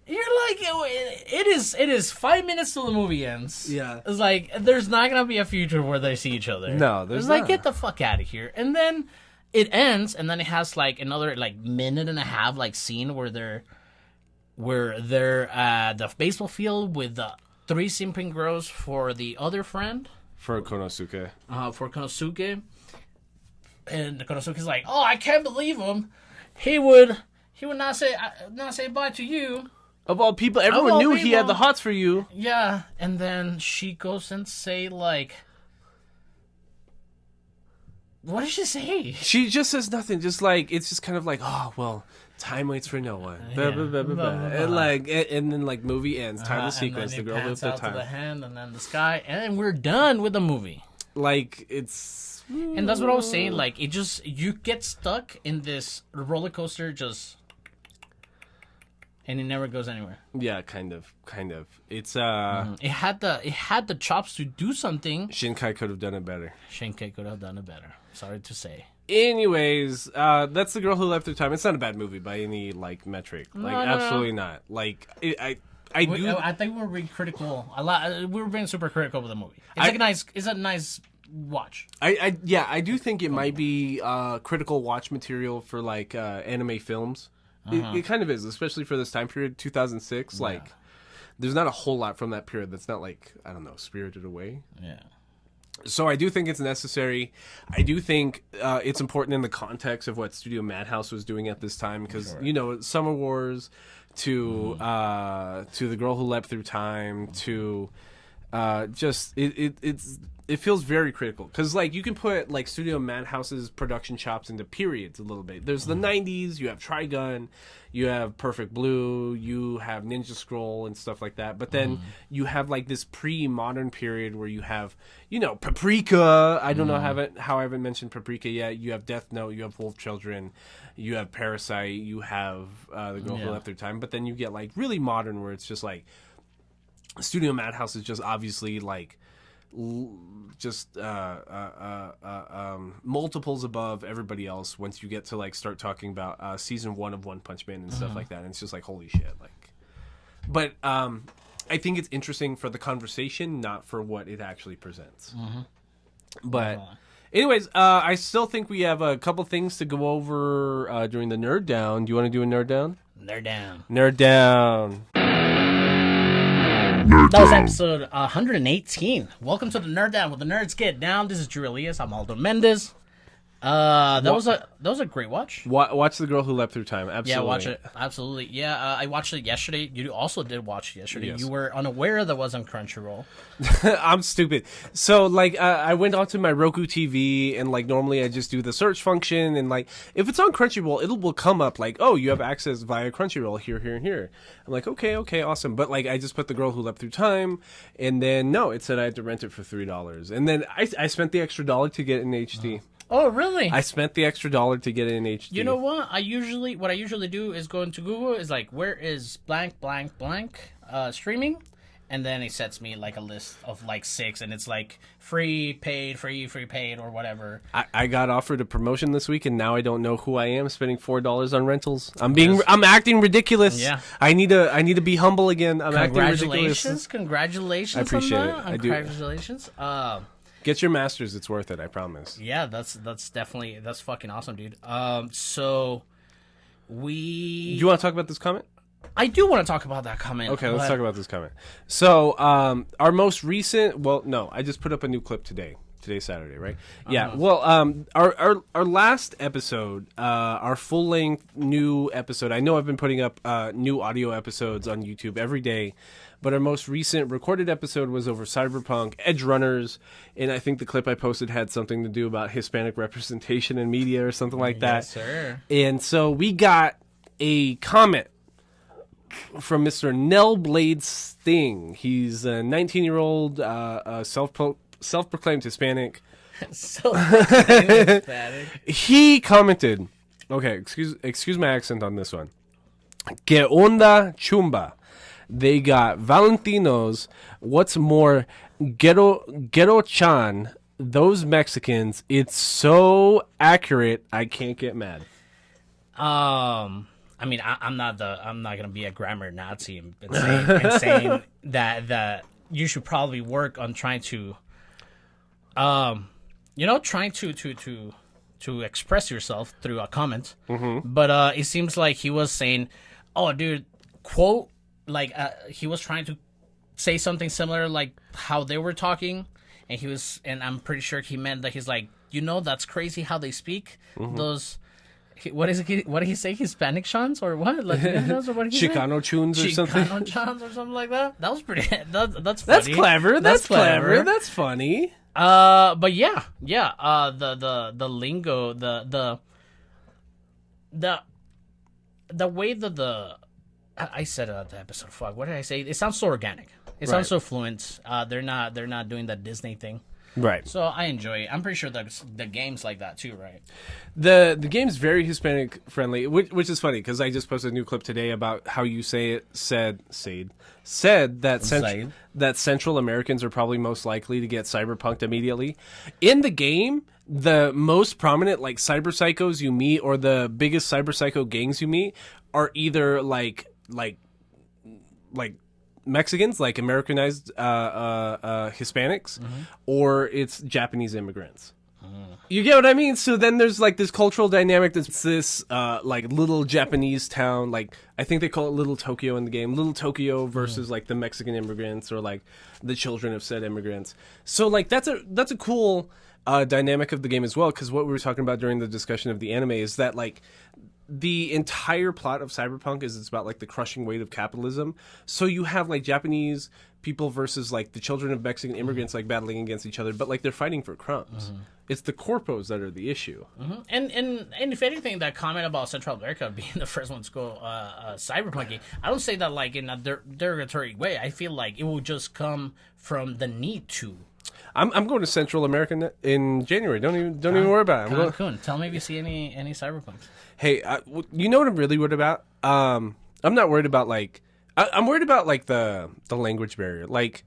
you're like, it is 5 minutes till the movie ends. Yeah. It's like there's not gonna be a future where they see each other. No, there's it's not. like, get the fuck out of here. And then it ends, and then it has like another like minute and a half like scene where they're at the baseball field with the 3 simping girls for the other friend. For Konosuke. For Konosuke. And Konosuke's like, "Oh, I can't believe him. He would not say bye to you." Of all people, everyone knew he had the hots for you. Yeah, and then she goes and say like, what did she say? She just says nothing. Just like it's just kind of like, oh well, time waits for no one. Yeah. And like, and then like movie ends. Title sequence. The girl lived their out time. to the hand, and then the sky, and then we're done with the movie. Like it's. And that's what I was saying. Like it just you get stuck in this roller coaster, and it never goes anywhere. Yeah, kind of. It's It had the chops to do something. Shinkai could have done it better. Shinkai could have done it better. Sorry to say. Anyways, that's The Girl Who Left Her Time. It's not a bad movie by any like metric. Like absolutely not. Like I think we're being critical a lot. We were being super critical with the movie. It's a nice watch. I do think it might be critical watch material for like anime films. It kind of is, especially for this time period, 2006. Like, there's not a whole lot from that period that's not like, I don't know, Spirited Away. Yeah. So I do think it's necessary. I do think it's important in the context of what Studio Madhouse was doing at this time because you know Summer Wars to The Girl Who Leapt Through Time to just it feels very critical because like you can put like Studio Madhouse's production chops into periods a little bit. There's the 90s, you have Trigun, you have Perfect Blue, you have Ninja Scroll and stuff like that. But then you have like this pre-modern period where you have, you know, Paprika. I don't know how I haven't mentioned Paprika yet. You have Death Note, you have Wolf Children, you have Parasite, you have The Girl Who Left Their Time. But then you get like really modern where it's just like Studio Madhouse is just obviously like multiples above everybody else once you get to like start talking about season 1 of One Punch Man and stuff like that, and it's just like holy shit. Like, but I think it's interesting for the conversation, not for what it actually presents. But anyways, I still think we have a couple things to go over during the Nerd Down. Do you want to do a Nerd Down? Nerd Down. That was episode 118. Welcome to the Nerd Down, where the nerds get down. This is Drew Elias. I'm Aldo Mendez. That was a great watch. Watch The Girl Who Leapt Through Time. Absolutely. Yeah, watch it. Absolutely. Yeah, I watched it yesterday. You also did watch it yesterday. Yes. You were unaware that was on Crunchyroll. I'm stupid. So, like, I went onto my Roku TV, and, like, normally I just do the search function, and, like, if it's on Crunchyroll, it will come up, like, oh, you have access via Crunchyroll here, here, and here. I'm like, okay, awesome. But, like, I just put The Girl Who Leapt Through Time, and then, no, it said I had to rent it for $3. And then I spent the extra $1 to get it in HD. Oh, really? I spent the extra $1 to get it in HD. You know what? What I usually do is go into Google, is like, where is blank, blank, blank streaming? And then it sets me like a list of like 6, and it's like free, paid, free, paid, or whatever. I got offered a promotion this week, and now I don't know who I am spending $4 on rentals. I'm acting ridiculous. Yeah. I need to be humble again. I'm acting ridiculous. Congratulations. I appreciate on it. that. I do. Congratulations. Get your masters. It's worth it. I promise. Yeah, that's fucking awesome, dude. So Do you want to talk about this comment? I do want to talk about that comment. Okay, let's talk about this comment. So, our most recent, I just put up a new clip today. Today's Saturday, right? Yeah. Well, our last episode, our full length new episode. I know I've been putting up new audio episodes on YouTube every day, but our most recent recorded episode was over Cyberpunk, Edge Runners, and I think the clip I posted had something to do about Hispanic representation in media or something like that. Yes, sir. And so we got a comment from Mr. Nellblade Sting. He's a 19-year-old self-proclaimed Hispanic. Self-proclaimed Hispanic. He commented, okay, excuse my accent on this one. Que onda chumba. They got Valentinos. What's more, Ghetto-chan. Those Mexicans, it's so accurate, I can't get mad. I mean, I'm not gonna be a grammar Nazi and saying that you should probably work on trying to, trying to express yourself through a comment. Mm-hmm. But it seems like he was saying, "Oh, dude, quote," like he was trying to say something similar, like how they were talking, and I'm pretty sure he meant that he's like, that's crazy how they speak. Mm-hmm. Those. What did he say? Hispanic chants or what? Latinos or what? Chicano tunes or something. Chicano chants or something like that. That was pretty. That's funny. That's clever. That's clever. That's funny. But yeah. The lingo, the way that I said it at the episode. Fuck. What did I say? It sounds so organic. It sounds so fluent. They're not doing that Disney thing. Right. So I enjoy it. I'm pretty sure the game's like that too, right? The game's very Hispanic friendly, which is funny because I just posted a new clip today about how you said that Central Americans are probably most likely to get cyberpunked immediately. In the game, the most prominent like cyber psychos you meet or the biggest cyber psycho gangs you meet are either like Mexicans, like Americanized Hispanics, mm-hmm. or it's Japanese immigrants. You get what I mean? So then there's like this cultural dynamic that's this like little Japanese town, like I think they call it Little Tokyo in the game. Little Tokyo versus like the Mexican immigrants or like the children of said immigrants. So like that's a cool dynamic of the game as well, because what we were talking about during the discussion of the anime is that like the entire plot of Cyberpunk is it's about like the crushing weight of capitalism. So you have like Japanese people versus like the children of Mexican immigrants like battling against each other, but like they're fighting for crumbs. Mm-hmm. It's the corpos that are the issue. Mm-hmm. And if anything, that comment about Central America being the first one to go cyberpunky, I don't say that like in a derogatory way. I feel like it will just come from the need to. I'm going to Central America in January. Don't even worry about it. Cancun. Tell me if you see any cyberpunks. Hey, you know what I'm really worried about? I'm not worried about like I'm worried about like the language barrier. Like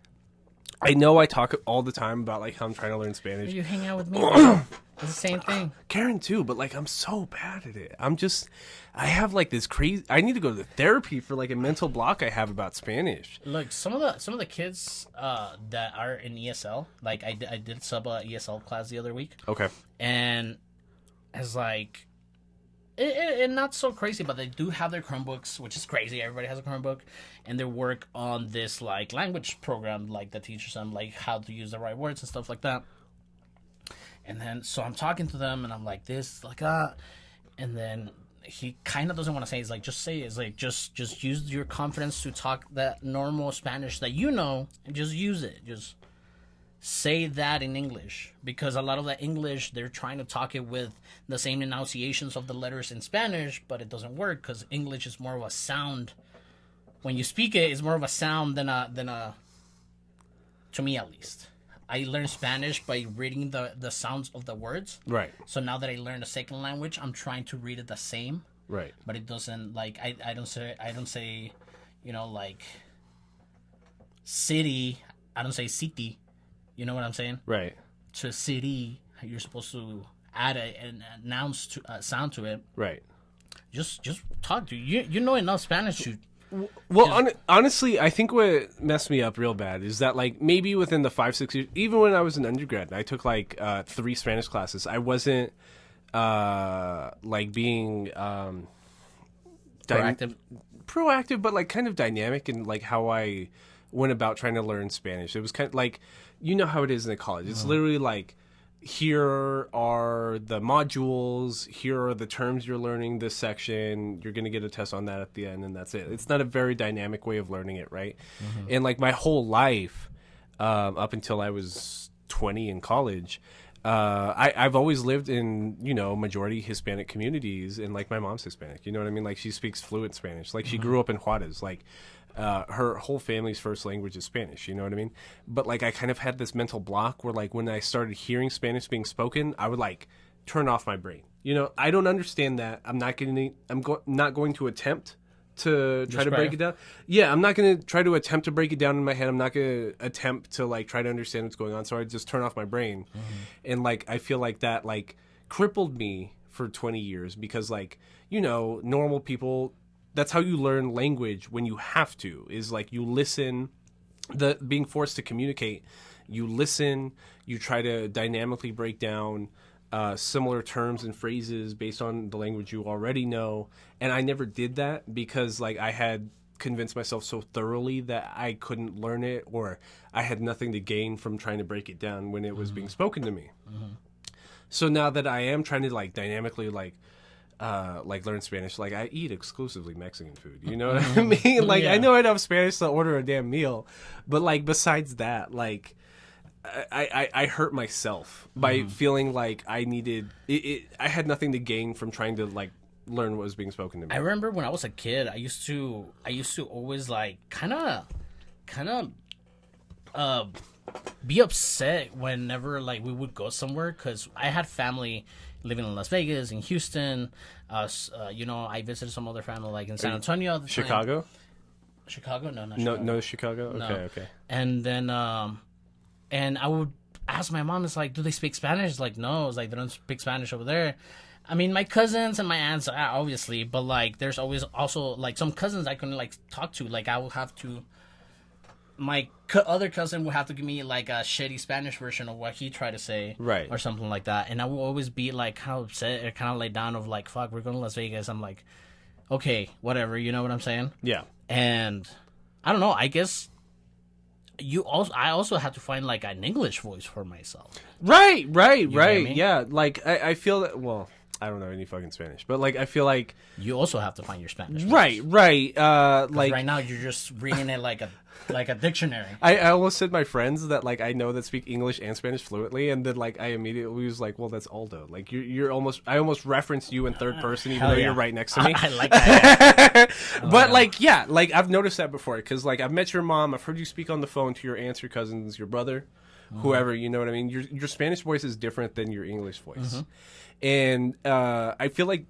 I know I talk all the time about like how I'm trying to learn Spanish. You hang out with me. It's the same thing. Karen too, but like I'm so bad at it. I have like this crazy. I need to go to therapy for like a mental block I have about Spanish. Look, some of the kids that are in ESL, like I did sub a ESL class the other week. Okay. And it's like, it not so crazy, but they do have their Chromebooks, which is crazy. Everybody has a Chromebook, and they work on this like language program, like that teaches them like how to use the right words and stuff like that. And then so I'm talking to them, and I'm like this, like and then he kind of doesn't want to say. He's like, just say it. It's like just use your confidence to talk that normal Spanish that you know, and just use it. Just say that in English, because a lot of that English they're trying to talk it with the same enunciations of the letters in Spanish, but it doesn't work because English is more of a sound. When you speak it, it's more of a sound than a. To me, at least, I learned Spanish by reading the sounds of the words. Right. So now that I learned a second language, I'm trying to read it the same. Right. But it doesn't like I don't say, like city. I don't say city. You know what I'm saying? Right. To city, you're supposed to add an announce to sound to it. Right. Just talk to you. You know enough Spanish to. Well, honestly, I think what messed me up real bad is that, like, maybe within the 5-6 years, even when I was an undergrad, I took like 3 Spanish classes. I wasn't like being proactive, but like kind of dynamic in like how I went about trying to learn Spanish. It was kind of like, you know how it is in a college. It's literally like, here are the modules, here are the terms you're learning this section, you're going to get a test on that at the end, and that's it. It's not a very dynamic way of learning it, right? Mm-hmm. And like my whole life, up until I was 20 in college, I've always lived in, majority Hispanic communities, and like my mom's Hispanic, you know what I mean? Like she speaks fluent Spanish. Like she grew up in Juarez, like her whole family's first language is Spanish, you know what I mean? But like I kind of had this mental block where like when I started hearing Spanish being spoken, I would like turn off my brain. I don't understand that. I'm not going to attempt to try to Describe. break it down. Yeah, I'm not going to try to attempt to break it down in my head. I'm not going to attempt to like try to understand what's going on. So I just turn off my brain. And like I feel like that like crippled me for 20 years because like, you know, normal people, that's how you learn language when you have to, is like you listen, being forced to communicate, you listen, you try to dynamically break down similar terms and phrases based on the language you already know. And I never did that because like I had convinced myself so thoroughly that I couldn't learn it, or I had nothing to gain from trying to break it down when it was being spoken to me. So now that I am trying to like dynamically like learn Spanish, like I eat exclusively Mexican food, you know what I mean? Like I know enough Spanish to order a damn meal, but like besides that, like I hurt myself by feeling like I needed it. I had nothing to gain from trying to like learn what was being spoken to me. I remember when I was a kid, I used to always like kind of be upset whenever like we would go somewhere, because I had family living in Las Vegas, in Houston. You know, I visited some other family like in San Antonio at the time. Chicago? Chicago? No, not No, Chicago. no Chicago. Okay, No. okay. And then and I would ask my mom, it's like, do they speak Spanish? It's like, no. It's like, they don't speak Spanish over there. I mean, my cousins and my aunts, obviously, but like there's always also like some cousins I couldn't like talk to. Like I would have to, my other cousin would have to give me like a shitty Spanish version of what he tried to say, Right, or something like that. And I will always be like kind of upset or kind of laid down of like, fuck, we're going to Las Vegas. I'm like, okay, whatever, you know what I'm saying? Yeah. And I don't know, I guess I also had to find like an English voice for myself. Right. know what I mean? Yeah, like I feel that. Well, I don't know any fucking Spanish, but like I feel like You also have to find your Spanish voice. right. Like right now you're just reading it like a dictionary. I almost said my friends that like I know that speak English and Spanish fluently, and then like I immediately was like, well, that's Aldo. Like you're almost. I almost referenced you in third person, even Hell though yeah. you're right next to me. I like that. But like yeah, like I've noticed that before because like I've met your mom, I've heard you speak on the phone to your aunts, your cousins, your brother, whoever. You know what I mean? Your Spanish voice is different than your English voice, and I feel like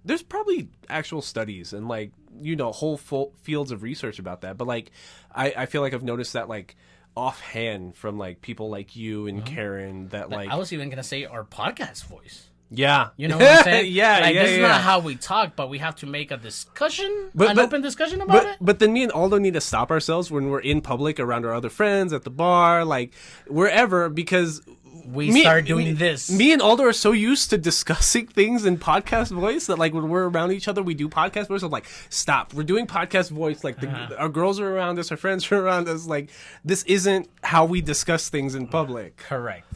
there's probably actual studies and like you know whole fields of research about that, but like I feel like I've noticed that like offhand from like people like you and Karen that like I was even gonna say our podcast voice. yeah, You know what I'm saying? yeah, like, yeah, this is yeah. not how we talk, but we have to make a discussion, But- open discussion about it. But then me and Aldo need to stop ourselves when we're in public around our other friends at the bar, like wherever, because We start doing this. Me and Aldo are so used to discussing things in podcast voice that like when we're around each other, we do podcast voice. I'm like, stop. We're doing podcast voice. Like our girls are around us, our friends are around us. Like this isn't how we discuss things in public. Correct.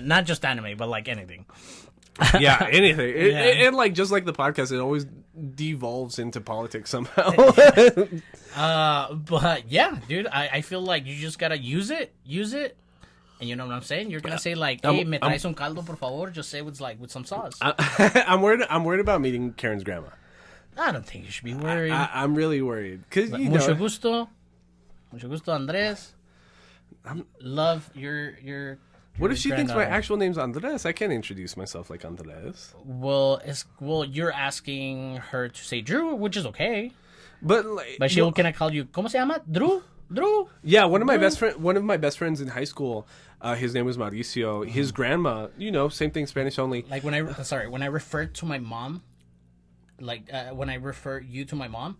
Not just anime, but like anything. Yeah, anything. Yeah. And like just like the podcast, it always devolves into politics somehow. But yeah, dude, I feel like you just gotta use it. And you know what I'm saying? You're gonna say like, "Hey, me traes un caldo, por favor." Just say with some sauce. I'm worried about meeting Karen's grandma. I don't think you should be worried. I'm really worried because you Mucho know. gusto, Andres. Love your. What if she thinks my granddaughter. actual name's Andres? I can't introduce myself like Andres. Well, you're asking her to say Drew, which is okay. But like, But she can I call you? ¿Cómo se llama? Drew. yeah, one of my best friends in high school, his name was Mauricio. His grandma, you know, same thing, Spanish only. Like when I refer to my mom, like when I refer you to my mom,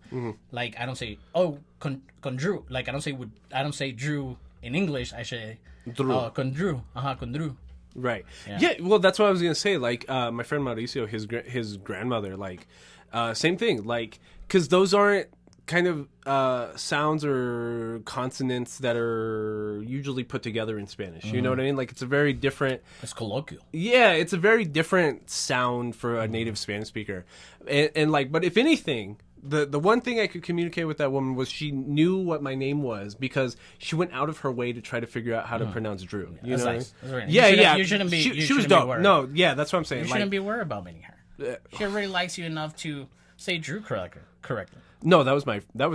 like I don't say con Drew. Like I don't say Drew in English. I say Drew. Con Drew. Con Drew. Right. Yeah. Well, that's what I was gonna say. Like, my friend Mauricio, his grandmother, like, same thing. Like, because those aren't kind of sounds or consonants that are usually put together in Spanish. You know what I mean? Like, it's a very different. It's colloquial. Yeah, it's a very different sound for a native Spanish speaker. And like, but if anything, the one thing I could communicate with that woman was she knew what my name was because she went out of her way to try to figure out how to pronounce Drew. You know? That's nice. That's Yeah, yeah. You shouldn't be. She was dope. No, yeah, that's what I'm saying. You shouldn't be worried about meeting her. She already likes you enough to say Drew correctly. No, that was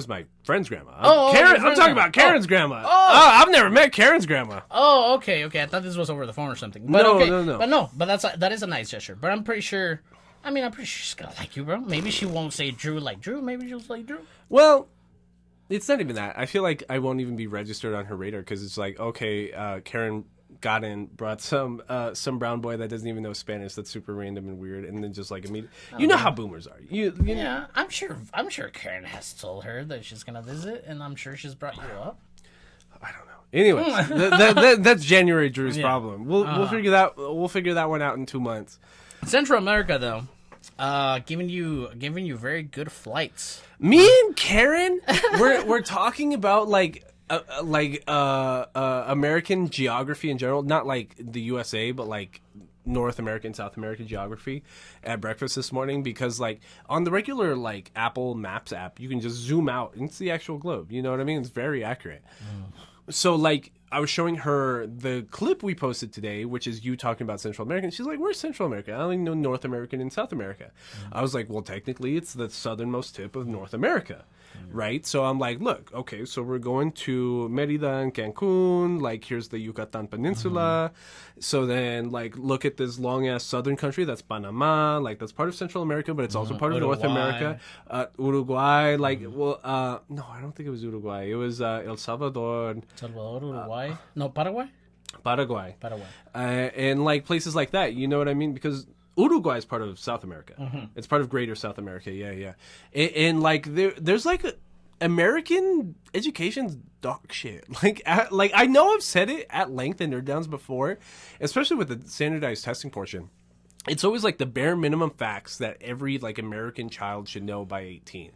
my friend's grandma. Oh, Karen. your I'm friend's talking grandma. about Karen's grandma. Oh. I've never met Karen's grandma. Oh, okay. I thought this was over the phone or something. But No, okay. no. But that is a nice gesture. But I'm pretty sure I mean, I'm pretty sure she's gonna like you, bro. Maybe she won't say Drew like Drew. Maybe she'll say Drew. Well, it's not even that. I feel like I won't even be registered on her radar because it's like, okay, Karen got in, brought some brown boy that doesn't even know Spanish. That's super random and weird, and then just like immediately, you know how boomers are. You know? Yeah, I'm sure Karen has told her that she's gonna visit, and I'm sure she's brought you up. I don't know. Anyways, that's January Drew's problem. We'll figure that one out in 2 months. Central America, though, giving you very good flights. Me and Karen, we're talking about like American geography in general, not like the USA, but like North American, South American geography at breakfast this morning, because like on the regular like Apple Maps app, you can just zoom out and it's the actual globe. You know what I mean? It's very accurate. So like I was showing her the clip we posted today, which is you talking about Central America. And she's like, where's Central America? I only know North American and South America. I was like, well, technically it's the southernmost tip of North America. Right? So I'm like, look, okay, so we're going to Merida and Cancun. Like, here's the Yucatan Peninsula. So then, like, look at this long-ass southern country. That's Panama. Like, that's part of Central America, but it's also part of North America. Uruguay. Like, well, no, I don't think it was Uruguay. It was El Salvador. Uruguay? No, Paraguay? Paraguay. Paraguay. And, like, places like that. You know what I mean? Because Uruguay is part of South America. It's part of Greater South America. Yeah. And like there's like American education's dog shit. Like I know I've said it at length in Nerd Downs before, especially with the standardized testing portion. It's always like the bare minimum facts that every like American child should know by 18.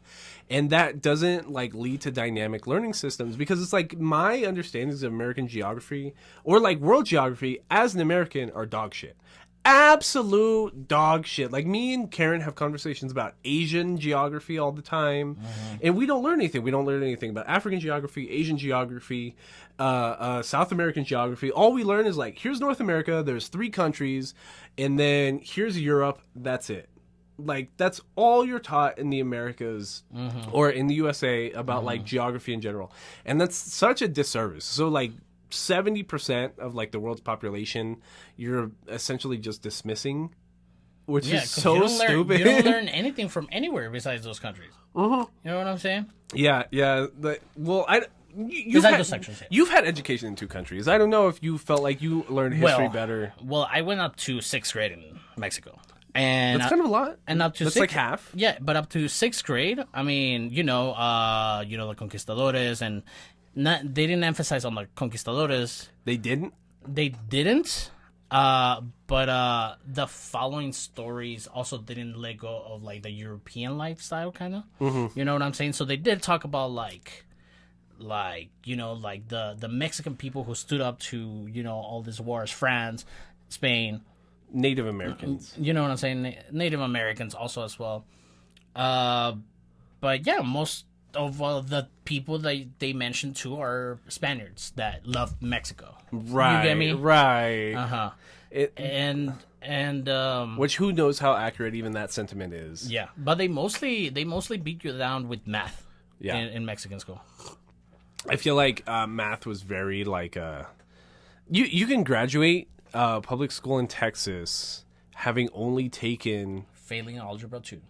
And that doesn't like lead to dynamic learning systems, because it's like my understandings of American geography or like world geography as an American are dog shit. Absolute dog shit. Like, me and Karen have conversations about Asian geography all the time, and we don't learn anything. We don't learn anything about African geography, Asian geography, South American geography. All we learn is like, here's North America, there's 3 countries, and then here's Europe. That's it. Like, that's all you're taught in the Americas or in the USA about like geography in general, and that's such a disservice. So like 70% of like the world's population you're essentially just dismissing, which is so stupid. You don't learn anything from anywhere besides those countries. You know what I'm saying? Yeah. You've had education in 2 countries. I don't know if you felt like you learned history better. Well, I went up to 6th grade in Mexico. And that's kind of a lot. And up to that's like half. Yeah, but up to 6th grade, I mean, the conquistadores, and they didn't emphasize on the conquistadores. They didn't? They didn't. But the following stories also didn't let go of like the European lifestyle, kind of. You know what I'm saying? So they did talk about like the Mexican people who stood up to all these wars, France, Spain, Native Americans. You know what I'm saying? Native Americans also as well. But yeah, most of the people that they mentioned too are Spaniards that love Mexico. Right. You get me? Right. And which, who knows how accurate even that sentiment is. Yeah. But they mostly beat you down with math. Yeah. In Mexican school. I feel like math was very like you can graduate public school in Texas having only taken failing Algebra 2.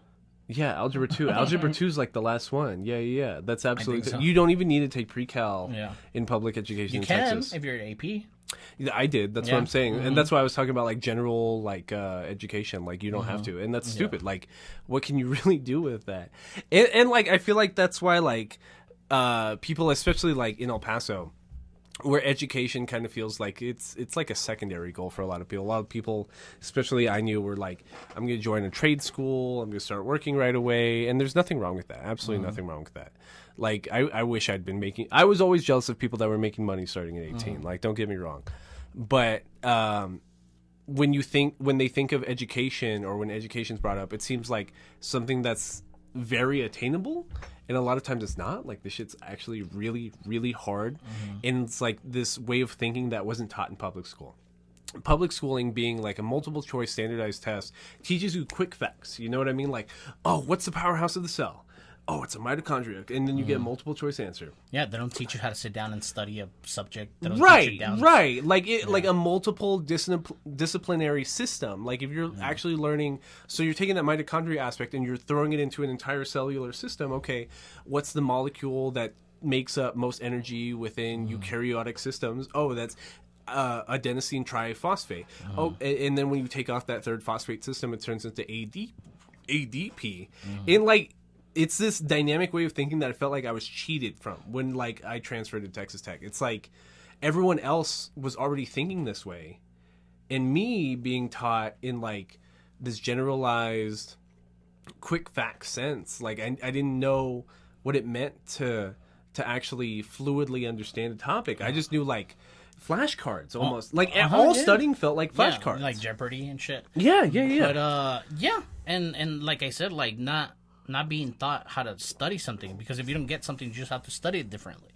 Yeah, Algebra 2. Algebra 2 is like the last one. Yeah. That's absolutely... So. You don't even need to take pre-cal in public education in Texas. If you're an AP. Yeah, I did. That's what I'm saying. And that's why I was talking about like general like education. Like, you don't have to. And that's stupid. Like, what can you really do with that? And like, I feel like that's why like people, especially like in El Paso, where education kind of feels like it's like a secondary goal for a lot of people. A lot of people, especially I knew, were like, I'm going to join a trade school. I'm going to start working right away. And there's nothing wrong with that. Absolutely nothing wrong with that. Like, I wish I'd been making... I was always jealous of people that were making money starting at 18. Like, don't get me wrong. But when they think of education, or when education's brought up, it seems like something that's very attainable. And a lot of times it's not. Like, this shit's actually really, really hard. And it's like this way of thinking that wasn't taught in public school. Public schooling, being like a multiple choice standardized test, teaches you quick facts. You know what I mean? Like, oh, what's the powerhouse of the cell? oh, it's a mitochondria, and then you get a multiple choice answer. Yeah, they don't teach you how to sit down and study a subject. They don't teach you down. Right. Like like a multiple disciplinary system. Like if you're actually learning, so you're taking that mitochondria aspect and you're throwing it into an entire cellular system. Okay, what's the molecule that makes up most energy within eukaryotic systems? Oh, that's adenosine triphosphate. Oh, and then when you take off that third phosphate system, it turns into ADP. And like, it's this dynamic way of thinking that I felt like I was cheated from when like I transferred to Texas Tech. It's like everyone else was already thinking this way, and me being taught in like this generalized quick fact sense. Like I didn't know what it meant to actually fluidly understand a topic. I just knew like flashcards almost. Studying felt like flashcards. Like Jeopardy and shit. Yeah. But and like I said, like not being taught how to study something, because if you don't get something, you just have to study it differently.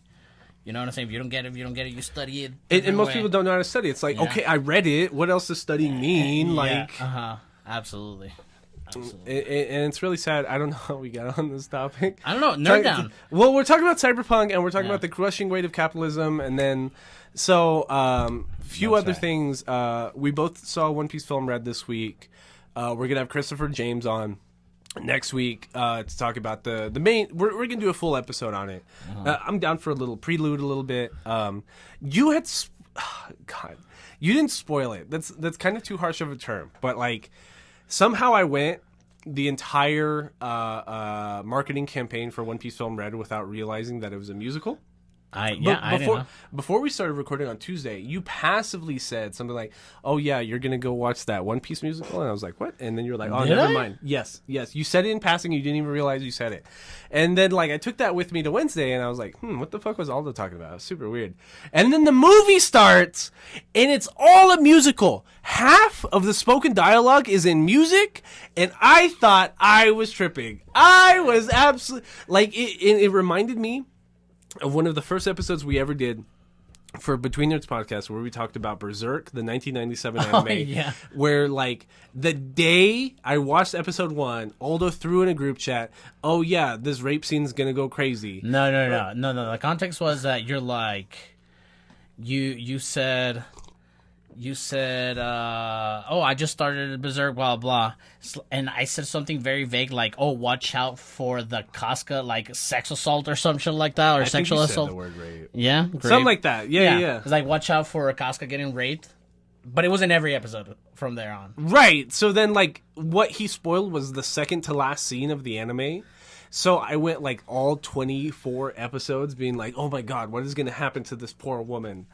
You know what I'm saying? If you don't get it, you study it. And most people don't know how to study. It's like, okay, I read it. What else does studying mean? Like, absolutely. And it's really sad. I don't know how we got on this topic. I don't know. Nerd down. Well, we're talking about cyberpunk, and we're talking about the crushing weight of capitalism, and then few other things. We both saw One Piece Film Red this week. We're gonna have Christopher James on next week to talk about the main. We're gonna do a full episode on it. I'm down for a little prelude, a little bit. You had, God, you didn't spoil it. That's kind of too harsh of a term, but like. Somehow I went the entire marketing campaign for One Piece Film Red without realizing that it was a musical. I didn't know. Before we started recording on Tuesday, you passively said something like, "Oh yeah, you're gonna go watch that One Piece musical," and I was like, "What?" And then you're like, "Oh, never mind." Yes, you said it in passing. You didn't even realize you said it. And then like I took that with me to Wednesday, and I was like, "What the fuck was Aldo talking about?" It was super weird. And then the movie starts, and it's all a musical. Half of the spoken dialogue is in music, and I thought I was tripping. I was absolutely like it reminded me of one of the first episodes we ever did for Between Nerds podcast, where we talked about Berserk, the 1997 anime, where like the day I watched episode 1, Aldo threw in a group chat, "Oh yeah, this rape scene's gonna go crazy." No. The context was that you're like, you said, oh, I just started Berserk, blah, blah. And I said something very vague, like, oh, watch out for the Casca, like, sex assault or some shit like that, or sexual assault. Said the word rape. Yeah? Something like that. Yeah. It's like, watch out for a Casca getting raped. But it was in every episode from there on. Right. So then, like, what he spoiled was the second to last scene of the anime. So I went like all 24 episodes being like, oh my God, what is going to happen to this poor woman?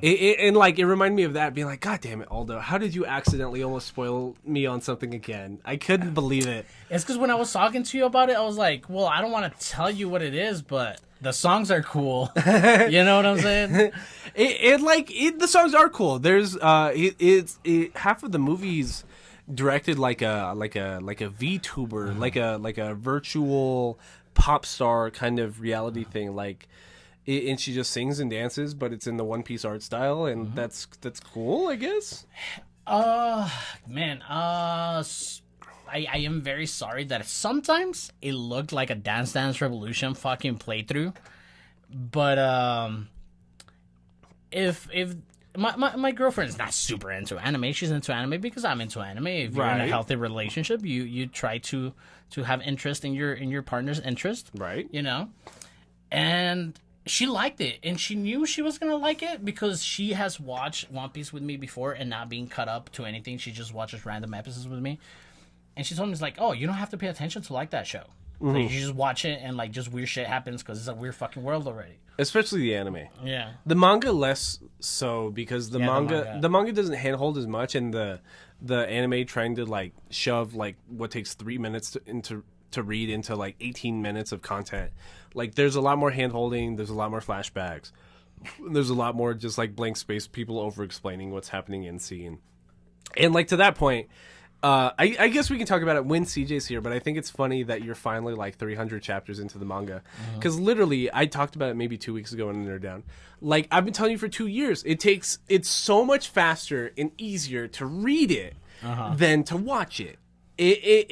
And like, it reminded me of that, being like, God damn it, Aldo, how did you accidentally almost spoil me on something again? I couldn't believe it. It's because when I was talking to you about it, I was like, well, I don't want to tell you what it is, but the songs are cool. You know what I'm saying? The songs are cool. There's half of the movies directed like a VTuber, like a virtual pop star kind of reality thing, like, and she just sings and dances, but it's in the One Piece art style, and that's cool, I guess. Man, I am very sorry that sometimes it looked like a Dance Dance Revolution fucking playthrough, but if my girlfriend's not super into anime. She's into anime because I'm into anime. If you're in a healthy relationship, you try to have interest in your partner's interest. Right. You know? And she liked it. And she knew she was going to like it because she has watched One Piece with me before and not being cut up to anything. She just watches random episodes with me. And she told me, it's like, oh, you don't have to pay attention to like that show. Like, you just watch it and like just weird shit happens because it's a weird fucking world already. Especially the anime. Yeah. The manga less so, because the manga doesn't handhold as much, and the anime trying to like shove like what takes 3 minutes to read into like 18 minutes of content. Like, there's a lot more handholding, there's a lot more flashbacks. There's a lot more just like blank space, people over explaining what's happening in scene. And like, to that point, I guess we can talk about it when CJ's here, but I think it's funny that you're finally like 300 chapters into the manga. Because literally, I talked about it maybe 2 weeks ago in Nerd Down. Like, I've been telling you for 2 years, it's so much faster and easier to read it than to watch it.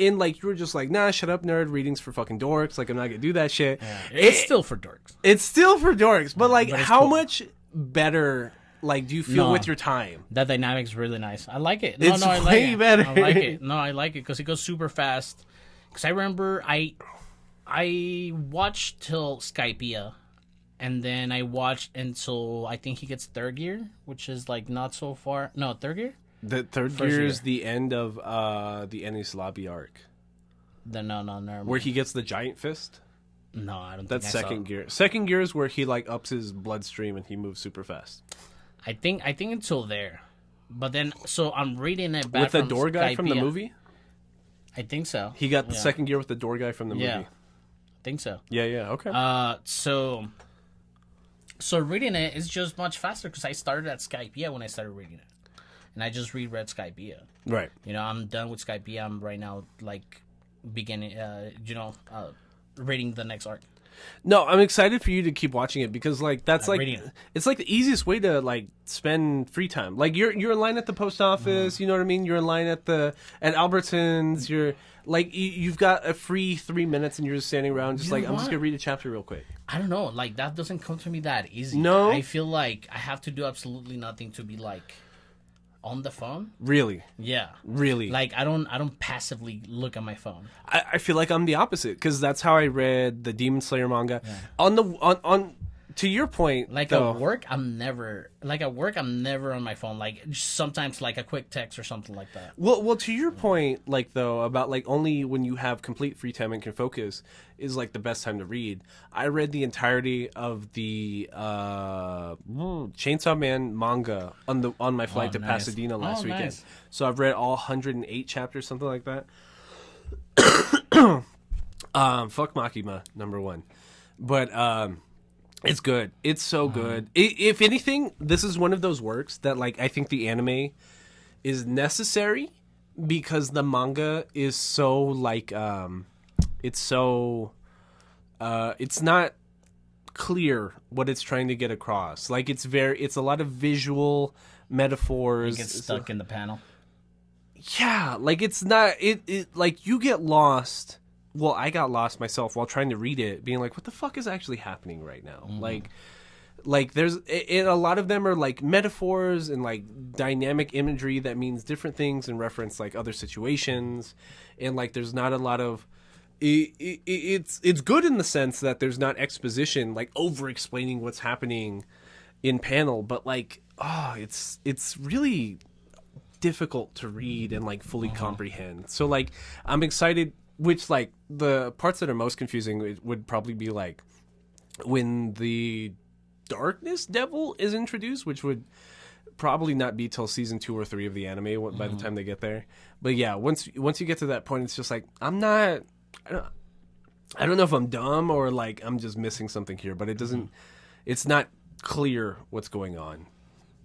and like you were just like, nah, shut up, nerd. Readings for fucking dorks. Like I'm not gonna do that shit. Yeah. It's still for dorks. It's still for dorks, but like, But it's how cool. much better like do you feel No. with your time? That dynamic's really nice. I like it. It's I like way it. better. I like it. No, I like it because it goes super fast. Because I remember I watched till Skypiea, and then I watched until I think he gets third gear, which is like not so far. No, third gear. The third First gear year. is the end of the Ennis Lobby arc, No. where he gets the giant fist. No, I don't. That's think I saw second it. gear. Second gear is where he like ups his bloodstream and he moves super fast. I think until there, but then so I'm reading it back With the from door guy from the Skypiea. movie, I think so. he got the Yeah. second gear with the door guy from the Yeah, movie. I think so. Yeah, okay. So reading it is just much faster because I started at Skypiea when I started reading it, and I just reread Skypiea. Right. You know, I'm done with Skypiea. I'm right now like beginning, reading the next arc. No, I'm excited for you to keep watching it because like that's I'm like reading it. it's like the easiest way to like spend free time. Like you're in line at the post office, you know what I mean? You're in line at Albertsons, you're like you've got a free 3 minutes and you're just standing around just You like know I'm just what? going to read a chapter real quick. I don't know, like that doesn't come to me that easy. No? I feel like I have to do absolutely nothing to be like on the phone. Really? Yeah. Really? Like I don't passively look at my phone. I feel like I'm the opposite because that's how I read the Demon Slayer manga. On to your point, Like though, at work, I'm never on my phone. Like sometimes like a quick text or something like that. Well, to your point, like though about like only when you have complete free time and can focus is like the best time to read. I read the entirety of the Chainsaw Man manga on my flight to nice. Pasadena last weekend. Nice. So I've read all 108 chapters, something like that. Fuck Makima, number one, but it's good. It's so good. If anything, this is one of those works that like I think the anime is necessary because the manga is so like it's not clear what it's trying to get across. Like it's a lot of visual metaphors. Get stuck in the panel. Yeah, like it's not it like you get lost. Well, I got lost myself while trying to read it, being like, what the fuck is actually happening right now? Like there's a lot of them are like metaphors and like dynamic imagery that means different things and reference like other situations, and like there's not a lot of it's good in the sense that there's not exposition like over explaining what's happening in panel, but like it's really difficult to read and like fully comprehend. So like I'm excited, which like the parts that are most confusing would probably be like when the darkness devil is introduced, which would probably not be till season 2 or 3 of the anime by the time they get there. But yeah, once you get to that point, it's just like I don't know if I'm dumb or like I'm just missing something here, but it's not clear what's going on.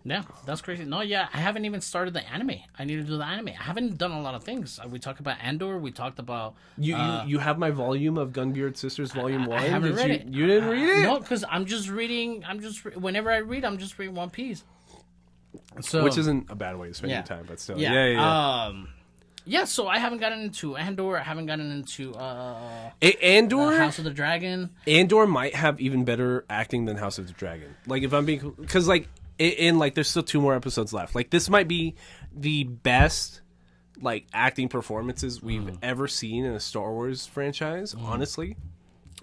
Yeah, that's crazy. No, yeah, I haven't even started the anime. I need to do the anime. I haven't done a lot of things. We talked about Andor. We talked about You have my volume of Gunbeard Sisters Volume 1. I haven't read it. You didn't read it? No, because I'm just reading. Whenever I read, I'm just reading One Piece. So, Which isn't a bad way to spend Yeah. your time, but still. yeah. Yeah, so I haven't gotten into Andor. I haven't gotten into Andor House of the Dragon. Andor might have even better acting than House of the Dragon. Like if I'm being, because like in like there's still 2 more episodes left. Like this might be the best like acting performances we've ever seen in a Star Wars franchise, honestly.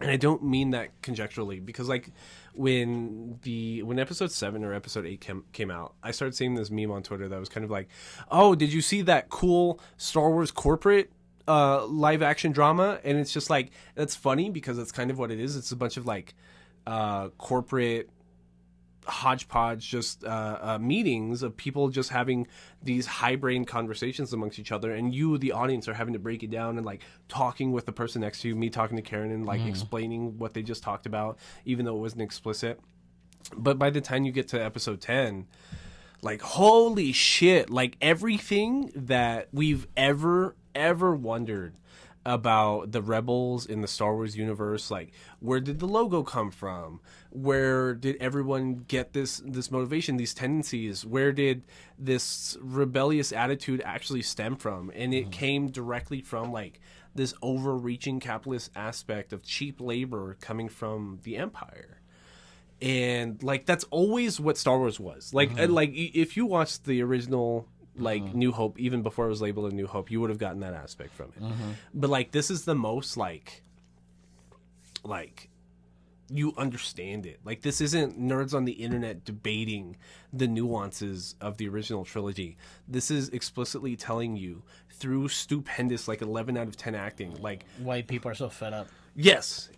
And I don't mean that conjecturally because like when episode 7 or episode 8 came out, I started seeing this meme on Twitter that was kind of like, oh, did you see that cool Star Wars corporate live action drama? And it's just like, that's funny because that's kind of what it is. It's a bunch of like corporate hodgepodge just meetings of people just having these high brain conversations amongst each other, and you the audience are having to break it down and like talking with the person next to you, me talking to Karen and like explaining what they just talked about even though it wasn't explicit. But by the time you get to episode 10, like holy shit, like everything that we've ever wondered about the rebels in the Star Wars universe. Like, where did the logo come from? Where did everyone get this motivation, these tendencies? Where did this rebellious attitude actually stem from? And it came directly from like this overreaching capitalist aspect of cheap labor coming from the Empire. And like that's always what Star Wars was. Like like if you watched the original like New Hope, even before it was labeled a New Hope, you would have gotten that aspect from it. But like this is the most like you understand it. Like this isn't nerds on the internet debating the nuances of the original trilogy. This is explicitly telling you through stupendous like 11 out of 10 acting, like White people are so fed up. Yes,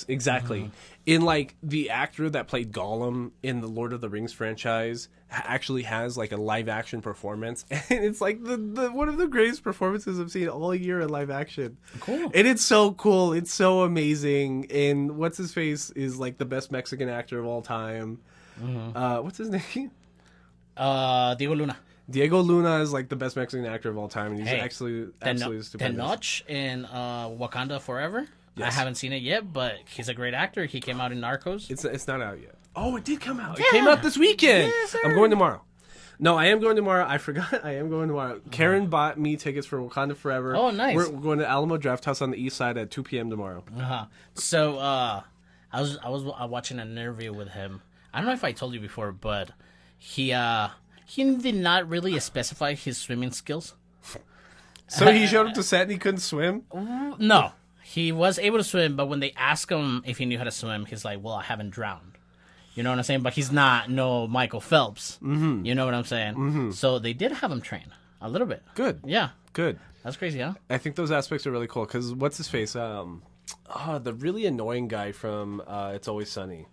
exactly. In like the actor that played Gollum in the Lord of the Rings franchise actually has like a live action performance, and it's like the one of the greatest performances I've seen all year in live action. Cool. And it's so cool. It's so amazing. And what's his face is like the best Mexican actor of all time. What's his name? Diego Luna. Diego Luna is like the best Mexican actor of all time, and he's absolutely stupendous. Tenoch in Wakanda Forever. Yes. I haven't seen it yet, but he's a great actor. He came out in Narcos. It's not out yet. Oh, it did come out. Yeah. It came out this weekend. Yes, sir. I'm going tomorrow. No, I am going tomorrow. I forgot. I am going tomorrow. Karen bought me tickets for Wakanda Forever. Oh, nice. We're going to Alamo Draft House on the east side at 2 p.m. tomorrow. So I was watching an interview with him. I don't know if I told you before, but he did not really specify his swimming skills. So he showed up to set and he couldn't swim? No. He was able to swim, but when they asked him if he knew how to swim, he's like, well, I haven't drowned. You know what I'm saying? But he's not no Michael Phelps. You know what I'm saying? So they did have him train a little bit. Good. Yeah. Good. That's crazy, huh? I think those aspects are really cool, because what's his face? The really annoying guy from It's Always Sunny.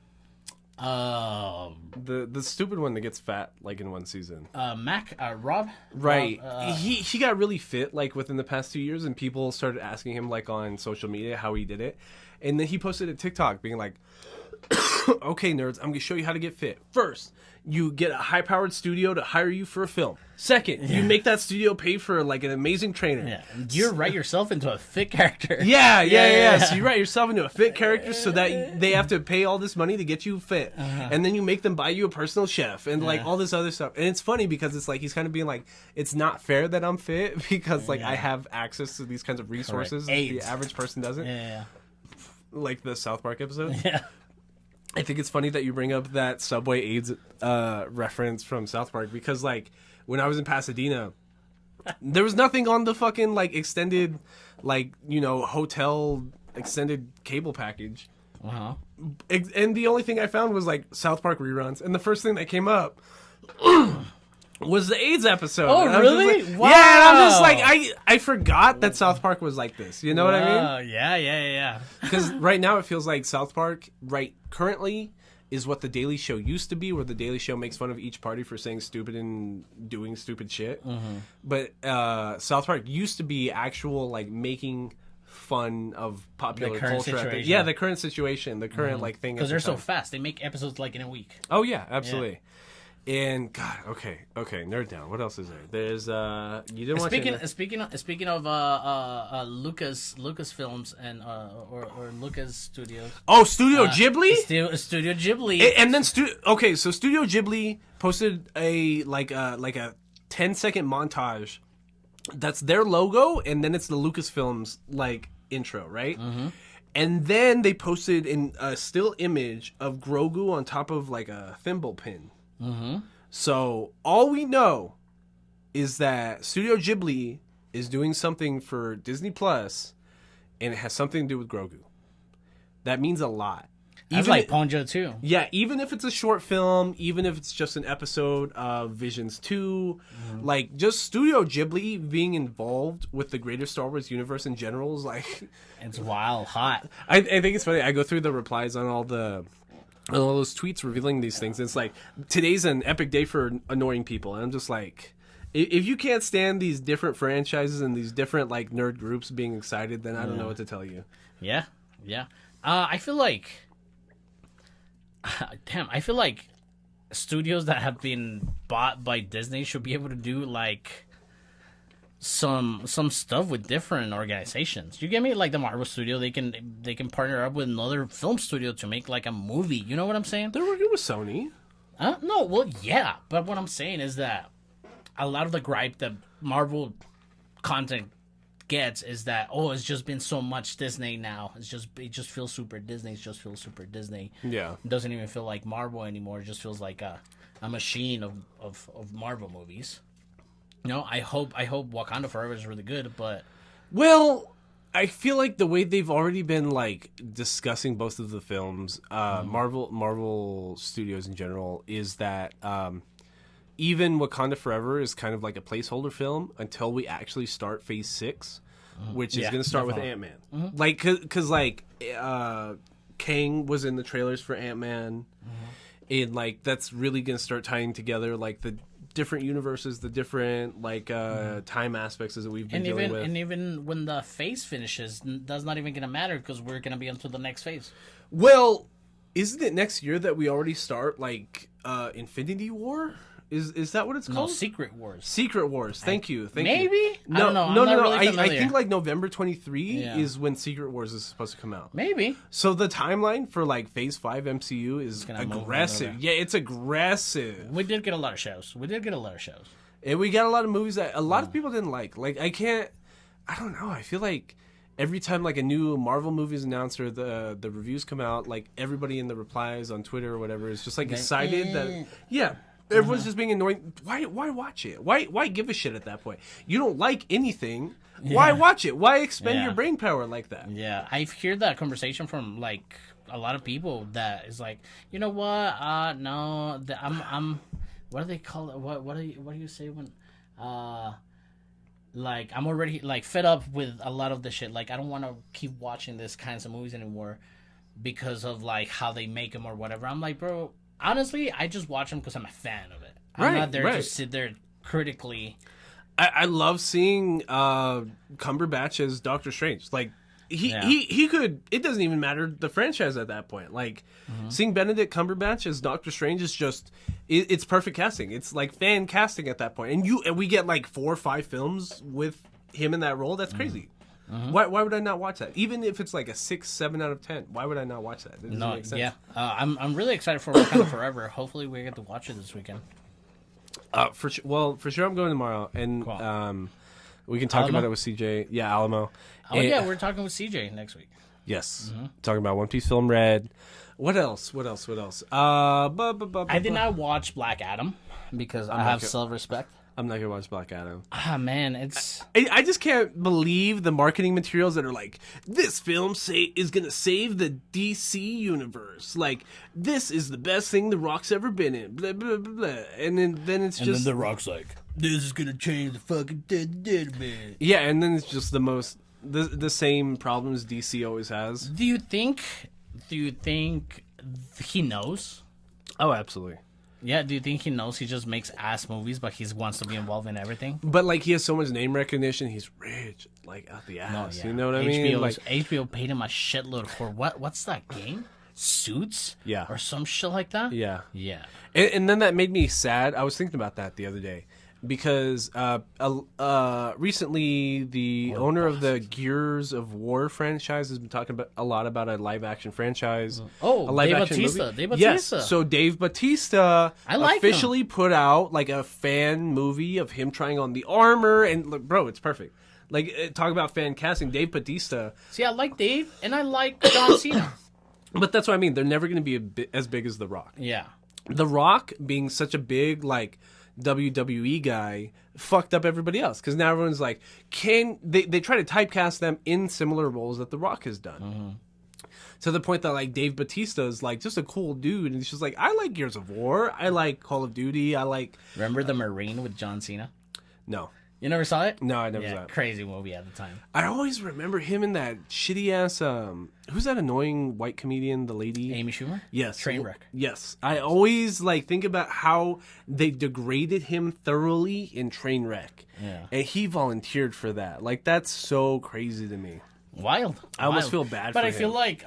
The stupid one that gets fat like in one season. Rob. Right. He got really fit like within the past 2 years, and people started asking him like on social media how he did it, and then he posted a TikTok being like, "Okay, nerds, I'm gonna show you how to get fit. First, you get a high-powered studio to hire you for a film. Second, you make that studio pay for like an amazing trainer. Yeah, you write yourself into a fit character. Yeah. So you write yourself into a fit character so that they have to pay all this money to get you fit, and then you make them buy you a personal chef and like all this other stuff. And it's funny because it's like he's kind of being like, it's not fair that I'm fit because like I have access to these kinds of resources that the average person doesn't. Yeah. Like the South Park episode. Yeah. I think it's funny that you bring up that Subway AIDS reference from South Park, because like when I was in Pasadena, there was nothing on the fucking like extended like, you know, hotel extended cable package. And the only thing I found was like South Park reruns, and the first thing that came up was the AIDS episode. Oh, really? Like, wow. Yeah, and I'm just like, I forgot that South Park was like this. You know what I mean? Yeah. Because right now it feels like South Park, right currently, is what The Daily Show used to be, where The Daily Show makes fun of each party for saying stupid and doing stupid shit. But South Park used to be actual, like, making fun of popular culture. The current situation, the current, like, thing. Because they're so fast. They make episodes, like, in a week. Oh, yeah, absolutely. Yeah. And God, okay, nerd down. What else is there? There's you didn't watch it. Speaking of Lucasfilms and or Lucas Studios. Oh, Studio Ghibli. Studio Ghibli. And then so Studio Ghibli posted a 10-second montage. That's their logo, and then it's the Lucasfilms like intro, right? And then they posted in a still image of Grogu on top of like a thimble pin. So all we know is that Studio Ghibli is doing something for Disney Plus, and it has something to do with Grogu. That means a lot. Even like Ponjo too. Yeah, even if it's a short film, even if it's just an episode of Visions 2, like just Studio Ghibli being involved with the greater Star Wars universe in general is like... It's wild, hot. I think it's funny. I go through the replies on all those tweets revealing these things. It's like, today's an epic day for annoying people. And I'm just like, if you can't stand these different franchises and these different like nerd groups being excited, then I don't know what to tell you. Yeah. I feel like, I feel like studios that have been bought by Disney should be able to do like some stuff with different organizations. You get me? Like the Marvel studio, they can partner up with another film studio to make like a movie. You know what I'm saying? They're working with Sony. No, well, yeah, but what I'm saying is that a lot of the gripe that Marvel content gets is that it's just been so much Disney now. It just feels super Disney. It just feels super Disney. Yeah, it doesn't even feel like Marvel anymore. It just feels like a machine of Marvel movies. You know, I hope Wakanda Forever is really good, but well, I feel like the way they've already been like discussing both of the films, Marvel Studios in general, is that even Wakanda Forever is kind of like a placeholder film until we actually start Phase 6, which is going to start definitely. with Ant-Man. Like, because like Kang was in the trailers for Ant-Man, and like that's really going to start tying together like the different universes, the different like time aspects that we've been dealing with. And even when the phase finishes, that's not even going to matter because we're going to be onto the next phase. Well, isn't it next year that we already start like Infinity War? Is that what it's called? No, Secret Wars. Secret Wars. Thank you. Maybe? No, I don't know. No. Really I think like November 23 is when Secret Wars is supposed to come out. Maybe. So the timeline for like Phase 5 MCU is aggressive. Yeah, it's aggressive. We did get a lot of shows. And we got a lot of movies that a lot of people didn't like. Like I don't know. I feel like every time like a new Marvel movie is announced or the reviews come out, like everybody in the replies on Twitter or whatever is just like excited that everyone's just being annoying. Why watch it? Why give a shit at that point? You don't like anything. Yeah. Why watch it? Why expend your brain power like that? Yeah, I've heard that conversation from like a lot of people that is like, you know what? No, I'm. What do they call it? What do you say when? Like I'm already like fed up with a lot of the shit. Like I don't want to keep watching these kinds of movies anymore because of like how they make them or whatever. I'm like, bro. Honestly, I just watch them because I'm a fan of it. I'm not there to sit there critically. I love seeing Cumberbatch as Doctor Strange. Like he could. It doesn't even matter the franchise at that point. Like seeing Benedict Cumberbatch as Doctor Strange is just it's perfect casting. It's like fan casting at that point. And we get like 4 or 5 films with him in that role. That's crazy. Why would I not watch that? Even if it's like a 6, 7 out of 10, why would I not watch that? It doesn't make sense. Yeah, I'm really excited for Wakanda Forever. Hopefully, we get to watch it this weekend. For sure, I'm going tomorrow, and cool. We can talk about it with CJ. Yeah, Alamo. Yeah, we're talking with CJ next week. Yes, talking about One Piece Film Red. What else? I did not watch Black Adam because I have self-respect. I'm not gonna watch Black Adam. Man, it's I just can't believe the marketing materials that are like, this film is gonna save the DC universe. Like, this is the best thing The Rock's ever been in. Blah blah blah blah. And then it's just then The Rock's like, this is gonna change the fucking dead man. Yeah, and then it's just the same problems DC always has. Do you think he knows? Oh, absolutely. Yeah, do you think he knows he just makes ass movies, but he wants to be involved in everything? But, like, he has so much name recognition. He's rich, like, out the ass. You know what I mean? Like, HBO paid him a shitload for what's that game? Suits? Yeah. Or some shit like that? Yeah. Yeah. And then that made me sad. I was thinking about that the other day. Because recently, the owner of the Gears of War franchise has been talking a lot about a live-action franchise. Oh, Dave Bautista. Dave Bautista. Yes, so Dave Bautista officially him. Put out like a fan movie of him trying on the armor. And, look, bro, it's perfect. Like, talk about fan casting. Dave Bautista. See, I like Dave, and I like John Cena. But that's what I mean. They're never going to be as big as The Rock. Yeah. The Rock being such a big, like, WWE guy fucked up everybody else because now everyone's like, they try to typecast them in similar roles that The Rock has done. To the point that like Dave Bautista is like just a cool dude, and he's just like, I like Gears of War, I like Call of Duty, I like. Remember The Marine with John Cena? No. You never saw it? No, I never saw it. Crazy movie at the time. I always remember him in that shitty ass. Who's that annoying white comedian? The lady, Amy Schumer. Yes, Trainwreck. Yes, I always like think about how they degraded him thoroughly in Trainwreck. Yeah, and he volunteered for that. Like that's so crazy to me. Wild. I almost feel bad. But for I him. feel like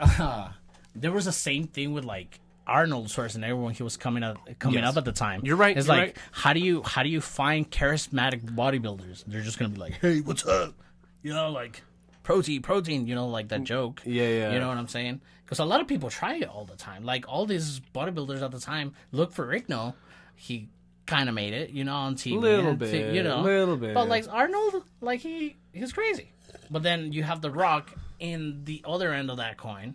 there was the same thing with like Arnold Schwarzenegger when he was coming up at the time. You're right. It's you're like right. how do you find charismatic bodybuilders? They're just gonna be like, hey, what's up? Like protein. Like that joke. Yeah. You know what I'm saying? Because a lot of people try it all the time. Like all these bodybuilders at the time. Look for Rigno. He kind of made it, on TV. Little bit. But like Arnold, like he's crazy. But then you have The Rock in the other end of that coin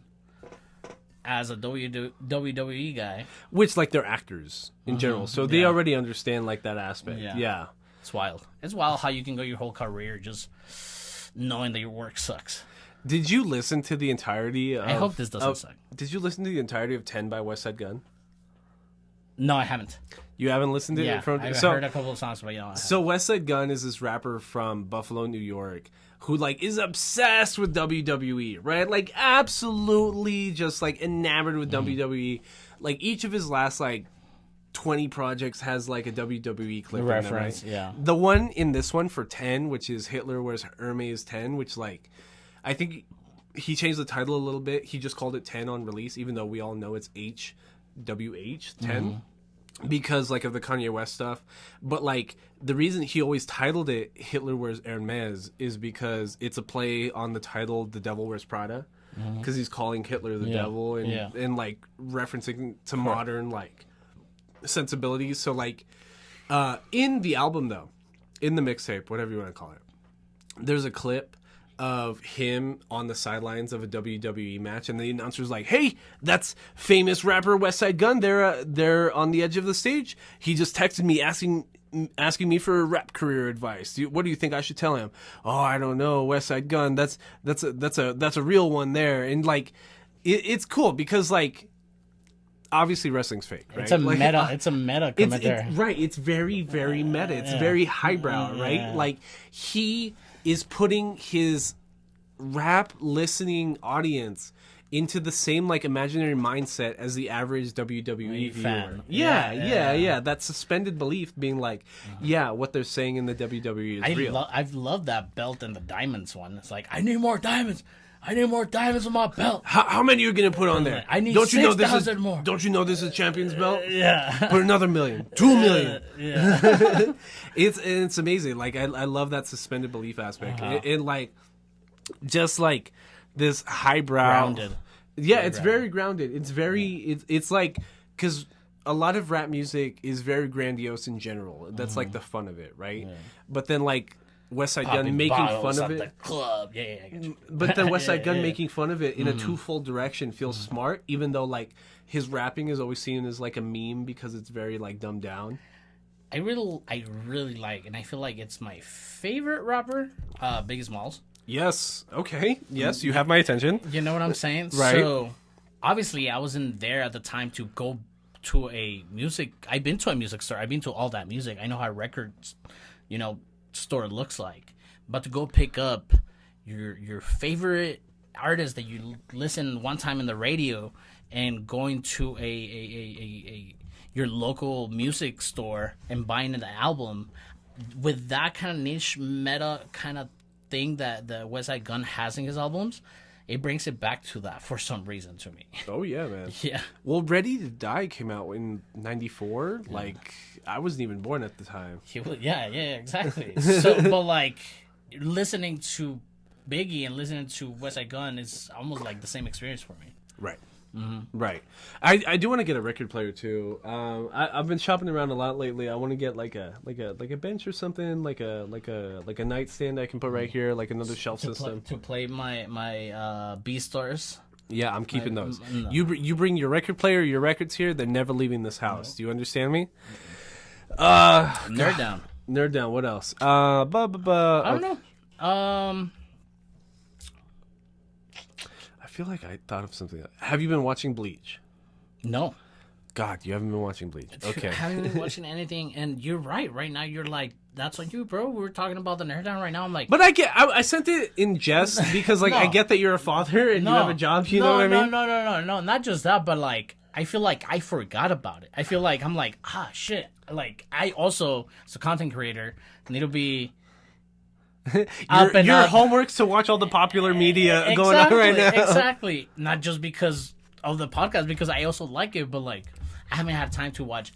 as a WWE guy. Which, like, they're actors in general, so they already understand, like, that aspect. Yeah. It's wild. It's wild how you can go your whole career just knowing that your work sucks. Did you listen to the entirety of... I hope this doesn't suck. Did you listen to the entirety of 10 by West Side Gun? No, I haven't. You haven't listened to it? I've heard a couple of songs, but So West Side Gun is this rapper from Buffalo, New York, who, like, is obsessed with WWE, right? Like, absolutely just, like, enamored with WWE. Like, each of his last, like, 20 projects has, like, a WWE clip reference, in it, right? yeah. The one in this one for 10, which is Hitler Wears Hermes 10, which, like, I think he changed the title a little bit. He just called it 10 on release, even though we all know it's HWH 10. Because, like, of the Kanye West stuff. But, like, the reason he always titled it Hitler Wears Hermes is because it's a play on the title The Devil Wears Prada. Because he's calling Hitler the devil and, like, referencing to modern, like, sensibilities. So, like, in the album, though, in the mixtape, whatever you want to call it, there's a clip of him on the sidelines of a WWE match, and the announcer's like, "Hey, that's famous rapper West Side Gun. They're on the edge of the stage. He just texted me asking me for rap career advice. What do you think I should tell him?" "Oh, I don't know, West Side Gun. That's a real one there." And like, it's cool because like, obviously wrestling's fake, right? It's a meta. It's a meta commentary. Right. It's very, very meta. It's very highbrow, right? Yeah. Like he is putting his rap listening audience into the same like imaginary mindset as the average WWE fan. viewer. Yeah. That suspended belief being like, what they're saying in the WWE is real. I've loved that belt and the diamonds one. It's like, I need more diamonds. I need more diamonds on my belt. How many are you gonna put on there? I need don't you know 6,000 more. Don't you know this is champion's belt? Yeah. Put another 1 million, 2 million. Yeah. It's amazing. Like I love that suspended belief aspect. And like just like this highbrow. Grounded. Yeah, it's very grounded. It's very it's like because a lot of rap music is very grandiose in general. That's like the fun of it, right? Yeah. But then like West Side Gun making fun of it. The club. Yeah, I get you. But then West Side Gun making fun of it in a twofold direction feels smart, even though like his rapping is always seen as like a meme because it's very like dumbed down. I really like, and I feel like it's my favorite rapper, Biggie Smalls. Yes. Okay. Yes, you have my attention. You know what I'm saying? Right. So obviously I wasn't there at the time to go to a music. I've been to a music store. I've been to all that music. I know how records, store looks like. But to go pick up your favorite artist that you listen one time in the radio and going to your local music store and buying an album with that kind of niche meta kind of thing that the West Side Gun has in his albums, it brings it back to that for some reason to me. Oh yeah, man. Yeah. Well, Ready to Die came out in '94. Yeah. Like I wasn't even born at the time. Yeah, exactly. So, but like listening to Biggie and listening to West Side Gun is almost like the same experience for me. Right. Mm-hmm. Right. I do want to get a record player too. I've been shopping around a lot lately. I want to get like a bench or something, like a nightstand I can put right here, like another shelf system to play my B-stars. Yeah, I'm keeping those. No. You bring your record player, your records here. They're never leaving this house. No. Do you understand me? Nerd down. What else? I don't know. I feel like I thought of something. Have you been watching Bleach? No. God, you haven't been watching Bleach. Okay. I haven't been watching anything, and you're right. Right now, you're like, that's on you, bro. We're talking about the Nerd Down right now. I'm like... But I sent it in jest because, like, I get that you're a father and you have a job, you know what I mean? No. Not just that, but, like, I feel like I forgot about it. I feel like I'm like, shit. Like, I also, as a content creator, need to be... your homework's to watch all the popular media going on right now. Exactly. Not just because of the podcast because I also like it, but like I haven't had time to watch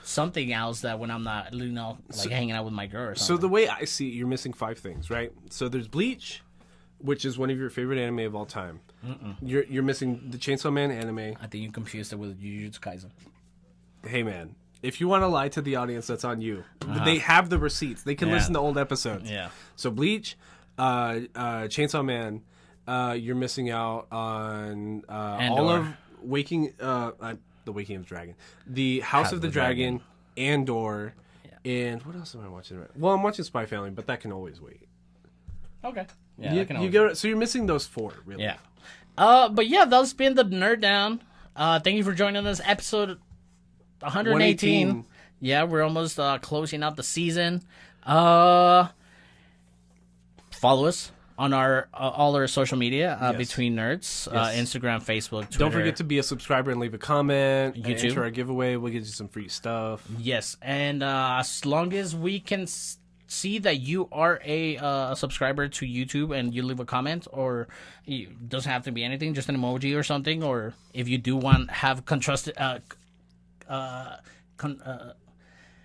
something else that when I'm not, hanging out with my girl or something. So the way I see it, you're missing 5 things, right? So there's Bleach, which is one of your favorite anime of all time. You're missing the Chainsaw Man anime. I think you confused it with Jujutsu Kaisen. Hey man, if you want to lie to the audience, that's on you. They have the receipts. They can listen to old episodes. Yeah. So Bleach, Chainsaw Man, you're missing out on all of Waking, the Waking of the Dragon, the House of the Dragon, Andor, and what else am I watching? Well, I'm watching Spy Family, but that can always wait. Okay. Yeah, so you're missing those 4, really. Yeah. But yeah, that's been the Nerd Down. Thank you for joining us, episode 118. Yeah, we're almost closing out the season. Follow us on our all our social media between nerds, Instagram, Facebook, Twitter. Don't forget to be a subscriber and leave a comment. YouTube. Enter our giveaway. We'll get you some free stuff. Yes, and as long as we can see that you are a subscriber to YouTube and you leave a comment, or it doesn't have to be anything, just an emoji or something, or if you do want have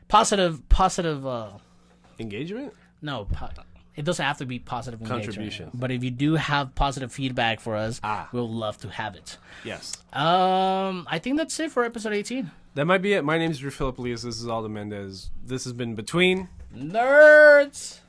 positive Engagement? No, it doesn't have to be positive Contribution. But if you do have positive feedback for us, we'll love to have it. Yes. I think that's it for episode 18. That might be it. My name is Drew Philip Elias. This is Aldo Mendez. This has been Between Nerds.